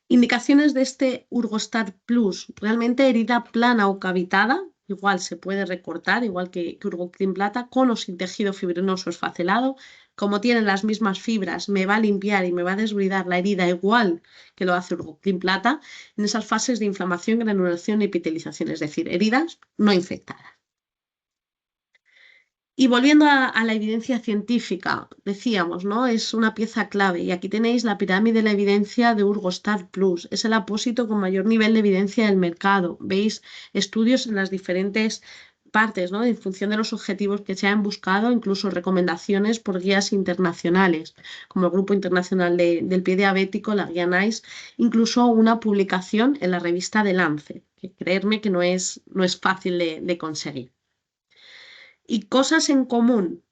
Indicaciones de este Urgostar Plus. Realmente herida plana o cavitada, igual se puede recortar, igual que Urgoclean Plata, con o sin tejido fibrinoso esfacelado. Como tienen las mismas fibras, me va a limpiar y me va a desbridar la herida igual que lo hace Urgoclean Plata en esas fases de inflamación, granulación y epitelización, es decir, heridas no infectadas. Y volviendo a la evidencia científica, decíamos, ¿no? Es una pieza clave. Y aquí tenéis la pirámide de la evidencia de Urgostar Plus. Es el apósito con mayor nivel de evidencia del mercado. Veis estudios en las diferentes partes, ¿no?, en función de los objetivos que se han buscado, incluso recomendaciones por guías internacionales, como el Grupo Internacional del Pie Diabético, la guía NICE, incluso una publicación en la revista The Lancet, que creerme que no es fácil de conseguir. Y cosas en común.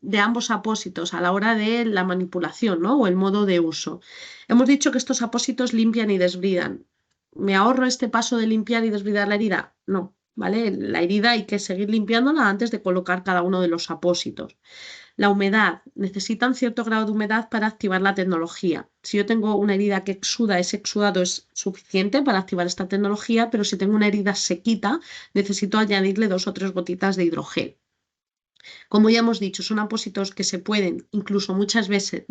de ambos apósitos a la hora de la manipulación, ¿no? O el modo de uso. Hemos dicho que estos apósitos limpian y desbridan. ¿Me ahorro este paso de limpiar y desbridar la herida? No, ¿vale? La herida hay que seguir limpiándola antes de colocar cada uno de los apósitos. La humedad. Necesitan cierto grado de humedad para activar la tecnología. Si yo tengo una herida que exuda, ese exudado es suficiente para activar esta tecnología, pero si tengo una herida sequita, necesito añadirle 2 o 3 gotitas de hidrogel. Como ya hemos dicho, son apósitos que se pueden, incluso muchas veces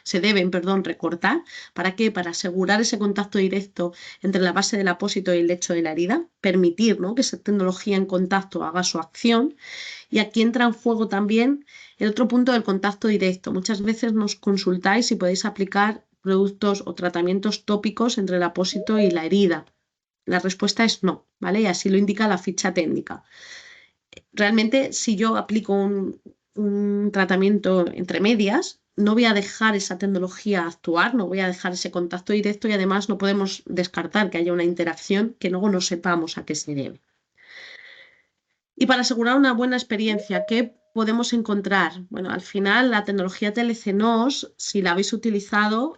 se deben, recortar. ¿Para qué? Para asegurar ese contacto directo entre la base del apósito y el lecho de la herida, permitir, ¿no?, que esa tecnología en contacto haga su acción. Y aquí entra en juego también el otro punto del contacto directo. Muchas veces nos consultáis si podéis aplicar productos o tratamientos tópicos entre el apósito y la herida. La respuesta es no, ¿vale? Y así lo indica la ficha técnica. Realmente, si yo aplico un tratamiento entre medias, no voy a dejar esa tecnología actuar, no voy a dejar ese contacto directo y además no podemos descartar que haya una interacción que luego no sepamos a qué se debe. Y para asegurar una buena experiencia, ¿qué podemos encontrar? Bueno, al final la tecnología TLC-NOS, si la habéis utilizado,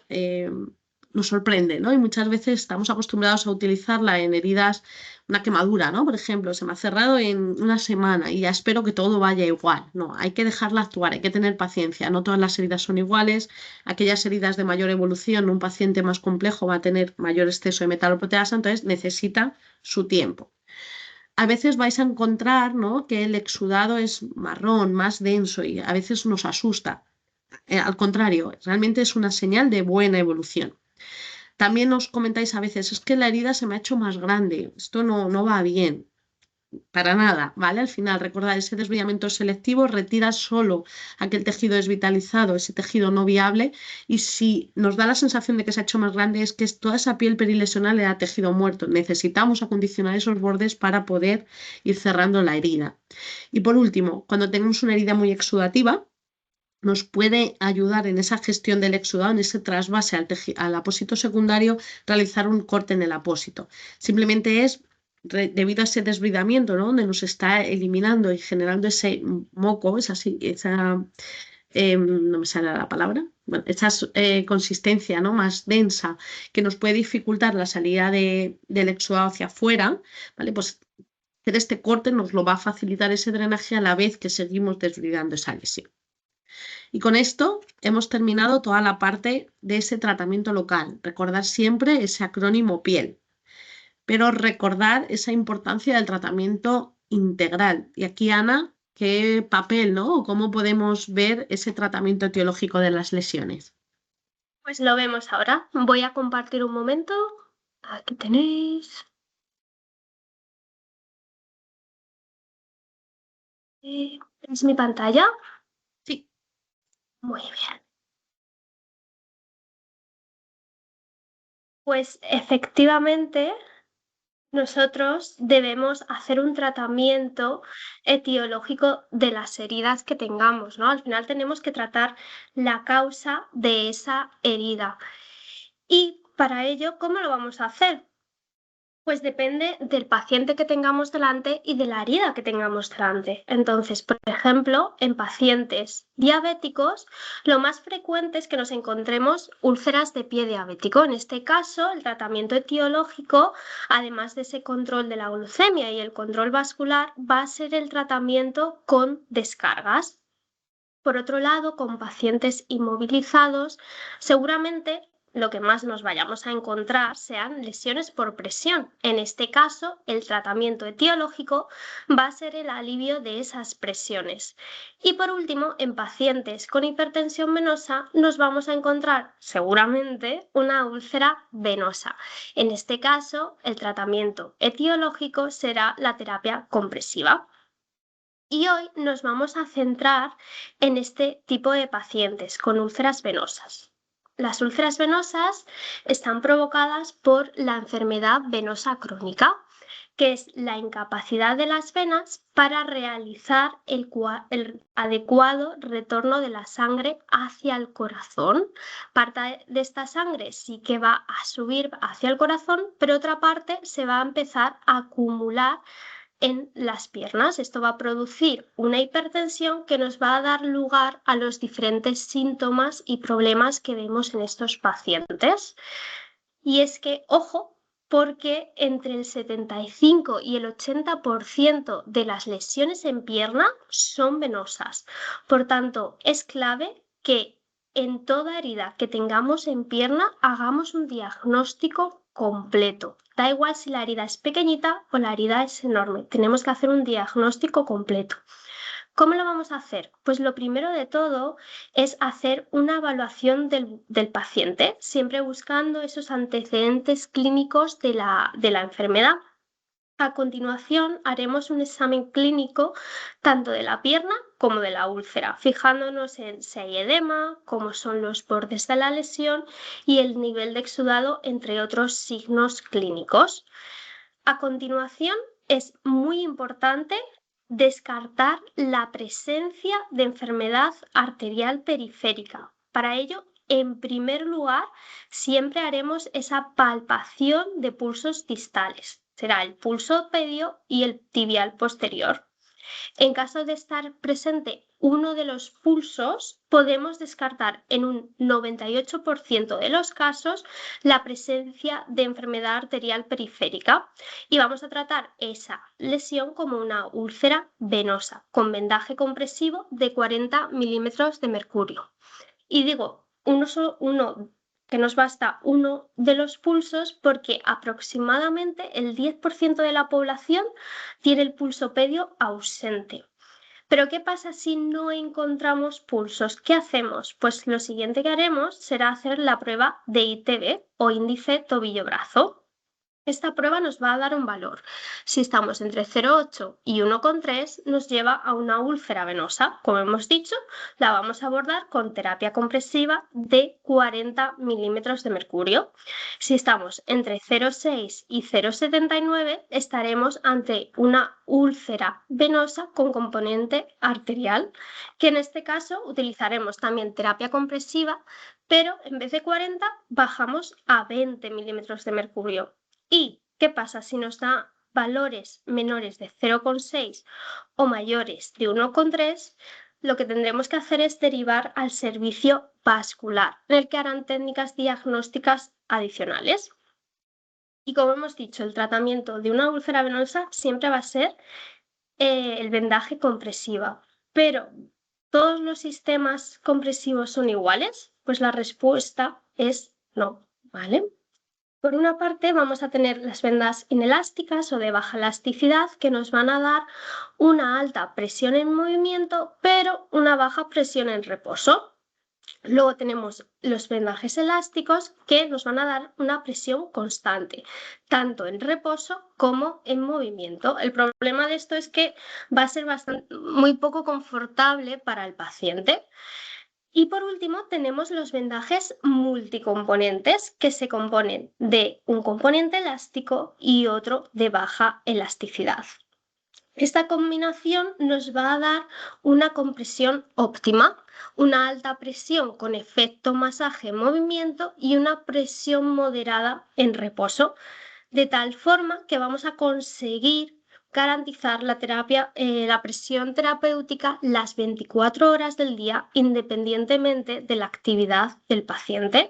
nos sorprende, ¿no? Y muchas veces estamos acostumbrados a utilizarla en heridas, una quemadura, ¿no? Por ejemplo, se me ha cerrado en una semana y ya espero que todo vaya igual. No, hay que dejarla actuar, hay que tener paciencia. No todas las heridas son iguales. Aquellas heridas de mayor evolución, un paciente más complejo va a tener mayor exceso de metaloproteasa, entonces necesita su tiempo. A veces vais a encontrar, ¿no?, que el exudado es marrón, más denso y a veces nos asusta. Al contrario, realmente es una señal de buena evolución. También os comentáis a veces, es que la herida se me ha hecho más grande, esto no va bien. Para nada, ¿vale? Al final, recordad, ese desviamiento selectivo retira solo aquel tejido desvitalizado, ese tejido no viable, y si nos da la sensación de que se ha hecho más grande es que toda esa piel perilesional era tejido muerto. Necesitamos acondicionar esos bordes para poder ir cerrando la herida. Y por último, cuando tenemos una herida muy exudativa, nos puede ayudar en esa gestión del exudado, en ese trasvase al apósito secundario, realizar un corte en el apósito. Simplemente es debido a ese desbridamiento, ¿no?, donde nos está eliminando y generando ese moco, no me sale la palabra, bueno, esa consistencia, ¿no?, más densa, que nos puede dificultar la salida del exudado hacia afuera, ¿vale? Pues hacer este corte nos lo va a facilitar ese drenaje a la vez que seguimos desbridando esa lesión. Y con esto hemos terminado toda la parte de ese tratamiento local. Recordar siempre ese acrónimo PIEL, pero recordar esa importancia del tratamiento integral. Y aquí, Ana, ¿qué papel, ¿no?, o cómo podemos ver ese tratamiento etiológico de las lesiones? Pues lo vemos ahora. Voy a compartir un momento. Aquí tenéis. ¿Es mi pantalla? Sí. Muy bien. Pues efectivamente, nosotros debemos hacer un tratamiento etiológico de las heridas que tengamos, ¿no? Al final tenemos que tratar la causa de esa herida. Y para ello, ¿cómo lo vamos a hacer? Pues depende del paciente que tengamos delante y de la herida que tengamos delante. Entonces, por ejemplo, en pacientes diabéticos, lo más frecuente es que nos encontremos úlceras de pie diabético. En este caso, el tratamiento etiológico, además de ese control de la glucemia y el control vascular, va a ser el tratamiento con descargas. Por otro lado, con pacientes inmovilizados, seguramente lo que más nos vayamos a encontrar sean lesiones por presión. En este caso, el tratamiento etiológico va a ser el alivio de esas presiones. Y por último, en pacientes con hipertensión venosa, nos vamos a encontrar seguramente una úlcera venosa. En este caso, el tratamiento etiológico será la terapia compresiva. Y hoy nos vamos a centrar en este tipo de pacientes con úlceras venosas. Las úlceras venosas están provocadas por la enfermedad venosa crónica, que es la incapacidad de las venas para realizar el adecuado retorno de la sangre hacia el corazón. Parte de esta sangre sí que va a subir hacia el corazón, pero otra parte se va a empezar a acumular en las piernas. Esto va a producir una hipertensión que nos va a dar lugar a los diferentes síntomas y problemas que vemos en estos pacientes. Y es que, ojo, porque entre el 75 y el 80% de las lesiones en pierna son venosas. Por tanto, es clave que en toda herida que tengamos en pierna hagamos un diagnóstico completo. Da igual si la herida es pequeñita o la herida es enorme. Tenemos que hacer un diagnóstico completo. ¿Cómo lo vamos a hacer? Pues lo primero de todo es hacer una evaluación del paciente, siempre buscando esos antecedentes clínicos de la enfermedad. A continuación, haremos un examen clínico tanto de la pierna como de la úlcera, fijándonos en si hay edema, cómo son los bordes de la lesión y el nivel de exudado, entre otros signos clínicos. A continuación, es muy importante descartar la presencia de enfermedad arterial periférica. Para ello, en primer lugar, siempre haremos esa palpación de pulsos distales. Será el pulso medio y el tibial posterior. En caso de estar presente uno de los pulsos, podemos descartar en un 98% de los casos la presencia de enfermedad arterial periférica y vamos a tratar esa lesión como una úlcera venosa con vendaje compresivo de 40 milímetros de mercurio. Y digo, que nos basta uno de los pulsos porque aproximadamente el 10% de la población tiene el pulso pedio ausente. Pero ¿qué pasa si no encontramos pulsos? ¿Qué hacemos? Pues lo siguiente que haremos será hacer la prueba de ITB o índice tobillo-brazo. Esta prueba nos va a dar un valor. Si estamos entre 0,8 y 1,3 nos lleva a una úlcera venosa. Como hemos dicho, la vamos a abordar con terapia compresiva de 40 milímetros de mercurio. Si estamos entre 0,6 y 0,79 estaremos ante una úlcera venosa con componente arterial, que en este caso utilizaremos también terapia compresiva, pero en vez de 40 bajamos a 20 milímetros de mercurio. ¿Y qué pasa si nos da valores menores de 0,6 o mayores de 1,3? Lo que tendremos que hacer es derivar al servicio vascular, en el que harán técnicas diagnósticas adicionales. Y como hemos dicho, el tratamiento de una úlcera venosa siempre va a ser el vendaje compresiva. Pero, ¿todos los sistemas compresivos son iguales? Pues la respuesta es no, ¿vale? Por una parte vamos a tener las vendas inelásticas o de baja elasticidad que nos van a dar una alta presión en movimiento pero una baja presión en reposo. Luego tenemos los vendajes elásticos que nos van a dar una presión constante, tanto en reposo como en movimiento. El problema de esto es que va a ser muy poco confortable para el paciente. Y por último tenemos los vendajes multicomponentes que se componen de un componente elástico y otro de baja elasticidad. Esta combinación nos va a dar una compresión óptima, una alta presión con efecto masaje en movimiento y una presión moderada en reposo, de tal forma que vamos a conseguir garantizar la presión terapéutica las 24 horas del día independientemente de la actividad del paciente.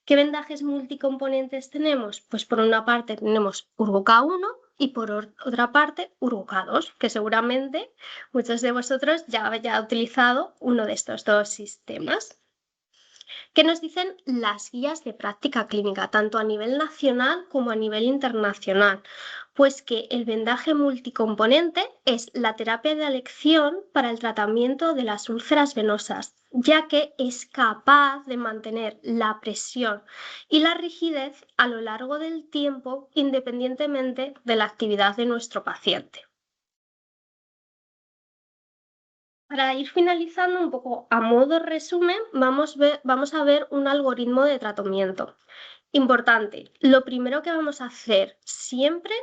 ¿Qué vendajes multicomponentes tenemos? Pues por una parte tenemos Urgoca-1 y por otra parte Urgoca-2, que seguramente muchos de vosotros ya habéis utilizado uno de estos dos sistemas. ¿Qué nos dicen las guías de práctica clínica, tanto a nivel nacional como a nivel internacional? Pues que el vendaje multicomponente es la terapia de elección para el tratamiento de las úlceras venosas, ya que es capaz de mantener la presión y la rigidez a lo largo del tiempo independientemente de la actividad de nuestro paciente. Para ir finalizando un poco a modo resumen, vamos a ver un algoritmo de tratamiento. Importante, lo primero que vamos a hacer siempre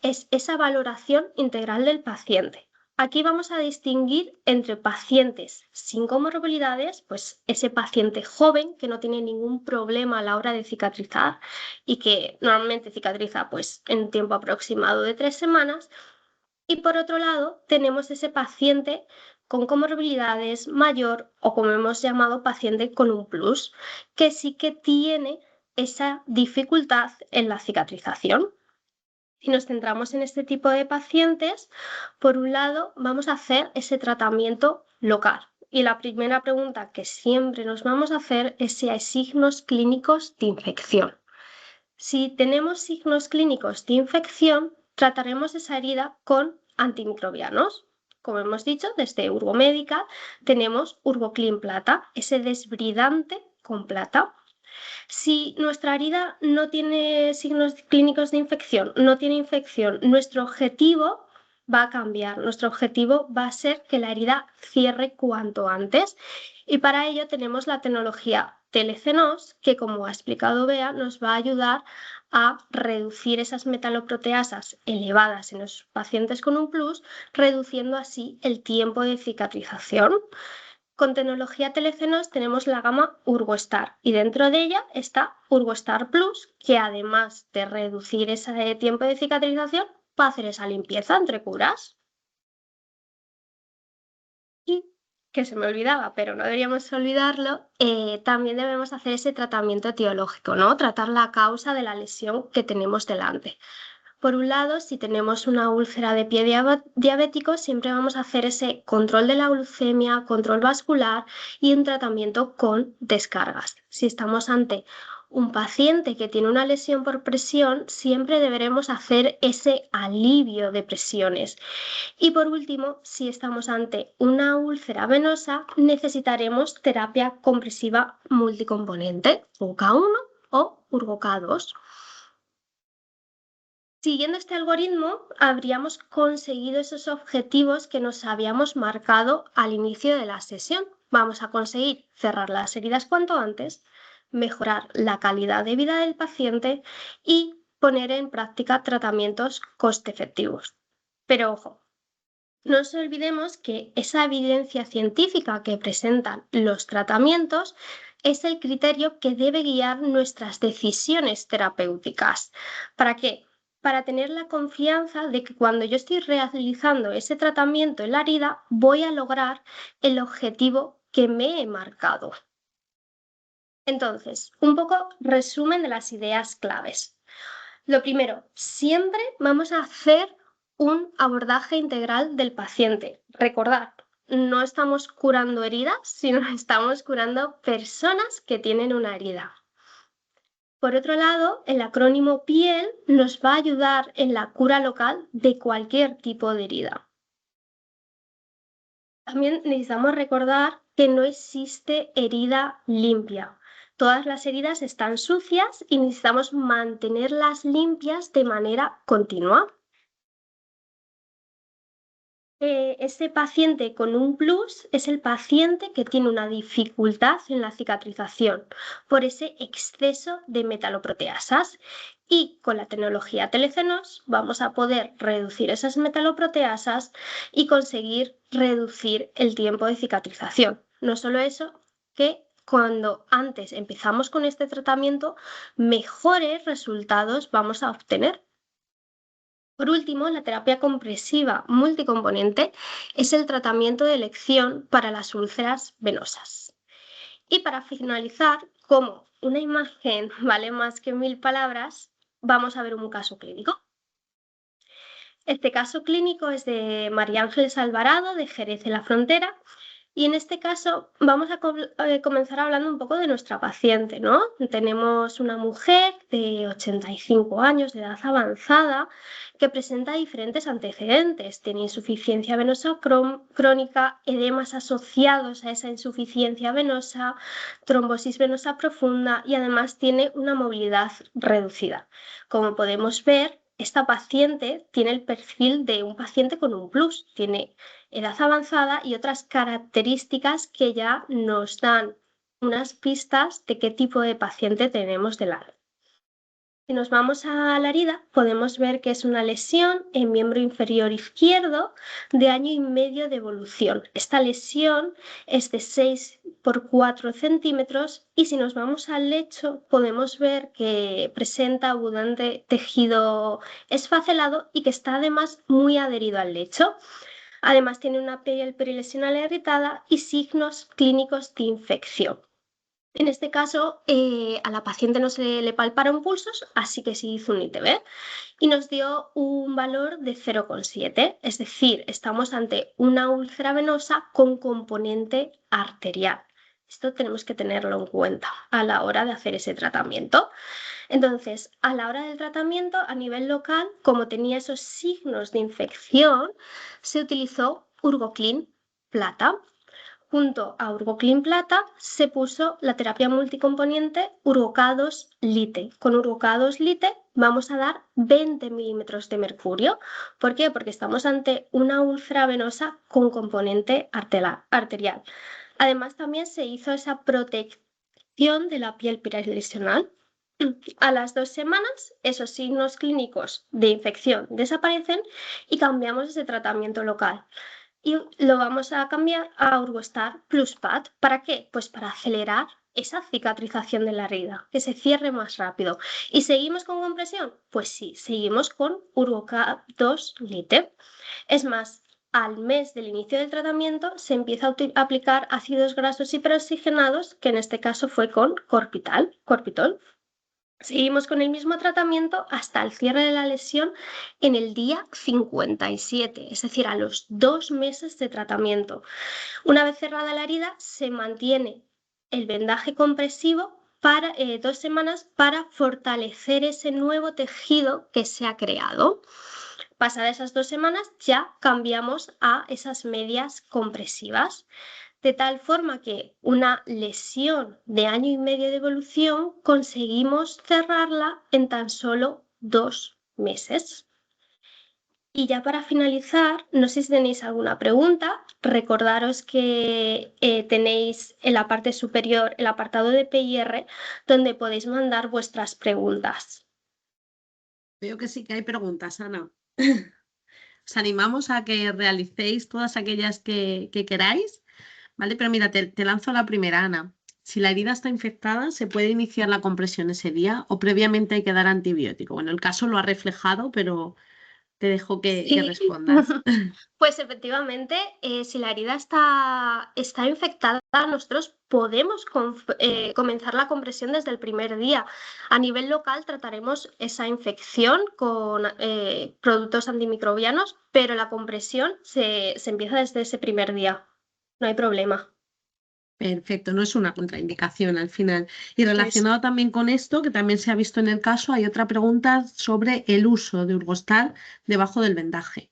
es esa valoración integral del paciente. Aquí vamos a distinguir entre pacientes sin comorbilidades, pues ese paciente joven que no tiene ningún problema a la hora de cicatrizar y que normalmente cicatriza pues en tiempo aproximado de 3 semanas, Y por otro lado, tenemos ese paciente con comorbilidades mayor o como hemos llamado paciente con un plus, que sí que tiene esa dificultad en la cicatrización. Si nos centramos en este tipo de pacientes, por un lado vamos a hacer ese tratamiento local. Y la primera pregunta que siempre nos vamos a hacer es si hay signos clínicos de infección. Si tenemos signos clínicos de infección, trataremos esa herida con antimicrobianos. Como hemos dicho, desde Urgomédica tenemos Urgoclean Plata, ese desbridante con plata. Si nuestra herida no tiene signos clínicos de infección, no tiene infección, nuestro objetivo va a cambiar. Nuestro objetivo va a ser que la herida cierre cuanto antes. Y para ello tenemos la tecnología Telecenos, que como ha explicado Bea, nos va a ayudar a reducir esas metaloproteasas elevadas en los pacientes con un plus, reduciendo así el tiempo de cicatrización. Con tecnología Telecenos tenemos la gama Urgostar y dentro de ella está Urgostar Plus, que además de reducir ese tiempo de cicatrización, va a hacer esa limpieza entre curas. Y que se me olvidaba, pero no deberíamos olvidarlo, también debemos hacer ese tratamiento etiológico, ¿no? Tratar la causa de la lesión que tenemos delante. Por un lado, si tenemos una úlcera de pie diabético, siempre vamos a hacer ese control de la glucemia, control vascular y un tratamiento con descargas. Si estamos ante un paciente que tiene una lesión por presión, siempre deberemos hacer ese alivio de presiones. Y por último, si estamos ante una úlcera venosa, necesitaremos terapia compresiva multicomponente, URGOK1 o URGOK2. Siguiendo este algoritmo, habríamos conseguido esos objetivos que nos habíamos marcado al inicio de la sesión. Vamos a conseguir cerrar las heridas cuanto antes, mejorar la calidad de vida del paciente y poner en práctica tratamientos coste efectivos. Pero ojo, no nos olvidemos que esa evidencia científica que presentan los tratamientos es el criterio que debe guiar nuestras decisiones terapéuticas. ¿Para qué? Para tener la confianza de que cuando yo estoy realizando ese tratamiento en la herida, voy a lograr el objetivo que me he marcado. Entonces, un poco resumen de las ideas claves. Lo primero, siempre vamos a hacer un abordaje integral del paciente. Recordad, no estamos curando heridas, sino estamos curando personas que tienen una herida. Por otro lado, el acrónimo PIEL nos va a ayudar en la cura local de cualquier tipo de herida. También necesitamos recordar que no existe herida limpia. Todas las heridas están sucias y necesitamos mantenerlas limpias de manera continua. Ese paciente con un plus es el paciente que tiene una dificultad en la cicatrización por ese exceso de metaloproteasas. Y con la tecnología Telecenos vamos a poder reducir esas metaloproteasas y conseguir reducir el tiempo de cicatrización. No solo eso, que cuando antes empezamos con este tratamiento, mejores resultados vamos a obtener. Por último, la terapia compresiva multicomponente es el tratamiento de elección para las úlceras venosas. Y para finalizar, como una imagen vale más que 1000 palabras, vamos a ver un caso clínico. Este caso clínico es de María Ángeles Alvarado, de Jerez de la Frontera. Y en este caso vamos a comenzar hablando un poco de nuestra paciente, ¿no? Tenemos una mujer de 85 años, de edad avanzada, que presenta diferentes antecedentes. Tiene insuficiencia venosa crónica, edemas asociados a esa insuficiencia venosa, trombosis venosa profunda y además tiene una movilidad reducida. Como podemos ver, esta paciente tiene el perfil de un paciente con un plus, tiene edad avanzada y otras características que ya nos dan unas pistas de qué tipo de paciente tenemos delante. Si nos vamos a la herida, podemos ver que es una lesión en miembro inferior izquierdo de 1,5 años de evolución. Esta lesión es de 6 por 4 centímetros y si nos vamos al lecho podemos ver que presenta abundante tejido esfacelado y que está además muy adherido al lecho. Además tiene una piel perilesional irritada y signos clínicos de infección. En este caso, a la paciente no se le palparon pulsos, así que se hizo un ITB y nos dio un valor de 0,7, es decir, estamos ante una úlcera venosa con componente arterial. Esto tenemos que tenerlo en cuenta a la hora de hacer ese tratamiento. Entonces, a la hora del tratamiento, a nivel local, como tenía esos signos de infección, se utilizó Urgoclin Plata. Junto a Urgoclin Plata se puso la terapia multicomponente Urgocados Lite. Con Urgocados Lite vamos a dar 20 milímetros de mercurio. ¿Por qué? Porque estamos ante una úlcera venosa con componente arterial. Además, también se hizo esa protección de la piel perilesional. A las 2 semanas, esos signos clínicos de infección desaparecen y cambiamos ese tratamiento local. Y lo vamos a cambiar a Urgostar Plus Pad. ¿Para qué? Pues para acelerar esa cicatrización de la herida, que se cierre más rápido. ¿Y seguimos con compresión? Pues sí, seguimos con Urgocados Lite. Es más, al mes del inicio del tratamiento se empieza a aplicar ácidos grasos hiperoxigenados, que en este caso fue con Corpitol. Seguimos con el mismo tratamiento hasta el cierre de la lesión en el día 57, es decir, a los 2 meses de tratamiento. Una vez cerrada la herida, se mantiene el vendaje compresivo para 2 semanas para fortalecer ese nuevo tejido que se ha creado. Pasadas esas 2 semanas, ya cambiamos a esas medias compresivas. De tal forma que una lesión de 1,5 años de evolución conseguimos cerrarla en tan solo 2 meses. Y ya para finalizar, no sé si tenéis alguna pregunta, recordaros que tenéis en la parte superior el apartado de PIR donde podéis mandar vuestras preguntas. Veo que sí que hay preguntas, Ana. Os animamos a que realicéis todas aquellas que queráis. ¿Vale? Pero mira, te lanzo la primera, Ana. Si la herida está infectada, ¿se puede iniciar la compresión ese día o previamente hay que dar antibiótico? Bueno, el caso lo ha reflejado, pero te dejo que Sí. respondas. Pues efectivamente, si la herida está infectada, nosotros podemos comenzar la compresión desde el primer día. A nivel local trataremos esa infección con productos antimicrobianos, pero la compresión se empieza desde ese primer día. No hay problema. Perfecto, no es una contraindicación al final. Y Eso es. relacionado también con esto, que también se ha visto en el caso, hay otra pregunta sobre el uso de Urgostar debajo del vendaje.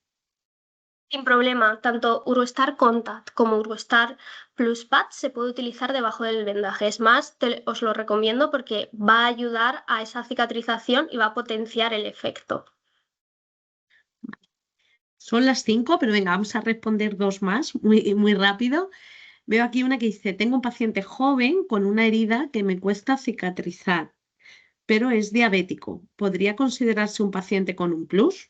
Sin problema, tanto Urgostar Contact como Urgostar Plus Pad se puede utilizar debajo del vendaje. Es más, os lo recomiendo porque va a ayudar a esa cicatrización y va a potenciar el efecto. Son las 5, pero venga, vamos a responder 2 más, muy rápido. Veo aquí una que dice, tengo un paciente joven con una herida que me cuesta cicatrizar, pero es diabético. ¿Podría considerarse un paciente con un plus?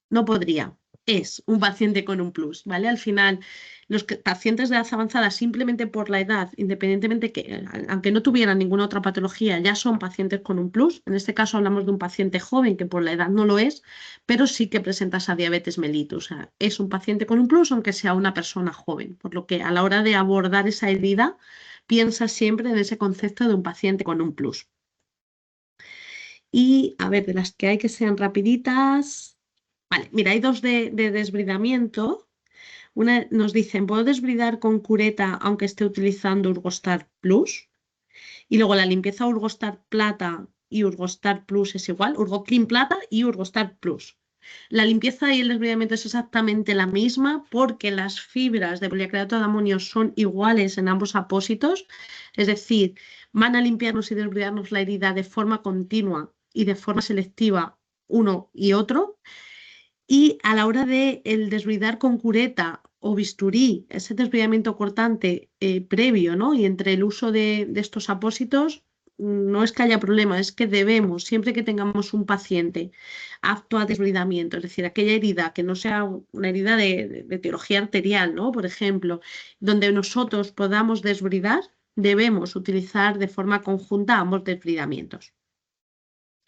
No podría. Es un paciente con un plus, ¿vale? Al final, los pacientes de edad avanzada, simplemente por la edad, independientemente que, aunque no tuvieran ninguna otra patología, ya son pacientes con un plus. En este caso hablamos de un paciente joven que por la edad no lo es, pero sí que presenta esa diabetes mellitus. O sea, es un paciente con un plus, aunque sea una persona joven. Por lo que a la hora de abordar esa herida, piensa siempre en ese concepto de un paciente con un plus. Y a ver, de las que hay que sean rapiditas. Vale, mira, hay 2 de desbridamiento. Una nos dicen, ¿puedo desbridar con cureta aunque esté utilizando Urgostar Plus? Y luego la limpieza Urgostar Plata y Urgostar Plus es igual, Urgoclean Plata y Urgostar Plus. La limpieza y el desbridamiento es exactamente la misma porque las fibras de poliacretato de amonio son iguales en ambos apósitos, es decir, van a limpiarnos y desbridarnos la herida de forma continua y de forma selectiva uno y otro. Y a la hora de el desbridar con cureta o bisturí, ese desbridamiento cortante previo, ¿no? Y entre el uso de estos apósitos, no es que haya problema, es que debemos, siempre que tengamos un paciente apto a desbridamiento, es decir, aquella herida que no sea una herida de etiología arterial, ¿no? Por ejemplo, donde nosotros podamos desbridar, debemos utilizar de forma conjunta ambos desbridamientos.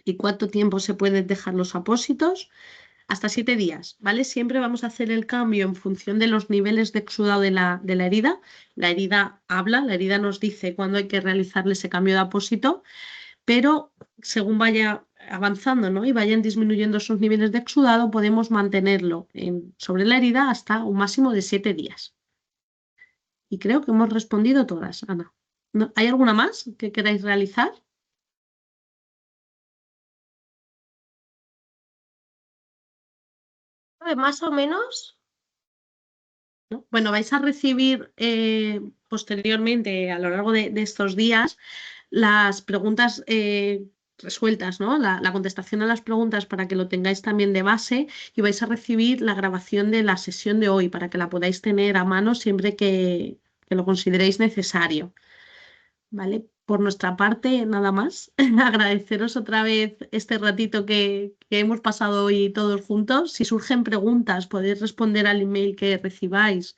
¿Y cuánto tiempo se pueden dejar los apósitos? Hasta 7 días, ¿vale? Siempre vamos a hacer el cambio en función de los niveles de exudado de la herida. La herida habla, la herida nos dice cuándo hay que realizarle ese cambio de apósito, pero según vaya avanzando, ¿no? Y vayan disminuyendo esos niveles de exudado, podemos mantenerlo sobre la herida hasta un máximo de 7 días. Y creo que hemos respondido todas, Ana. ¿Hay alguna más que queráis realizar? Más o menos. ¿No? Bueno, vais a recibir posteriormente, a lo largo de estos días, las preguntas resueltas, ¿no? La contestación a las preguntas para que lo tengáis también de base y vais a recibir la grabación de la sesión de hoy para que la podáis tener a mano siempre que lo consideréis necesario. ¿Vale? Por nuestra parte, nada más. Agradeceros otra vez este ratito que hemos pasado hoy todos juntos. Si surgen preguntas, podéis responder al email que recibáis,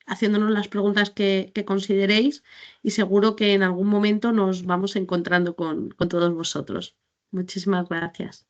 haciéndonos las preguntas que consideréis y seguro que en algún momento nos vamos encontrando con todos vosotros. Muchísimas gracias.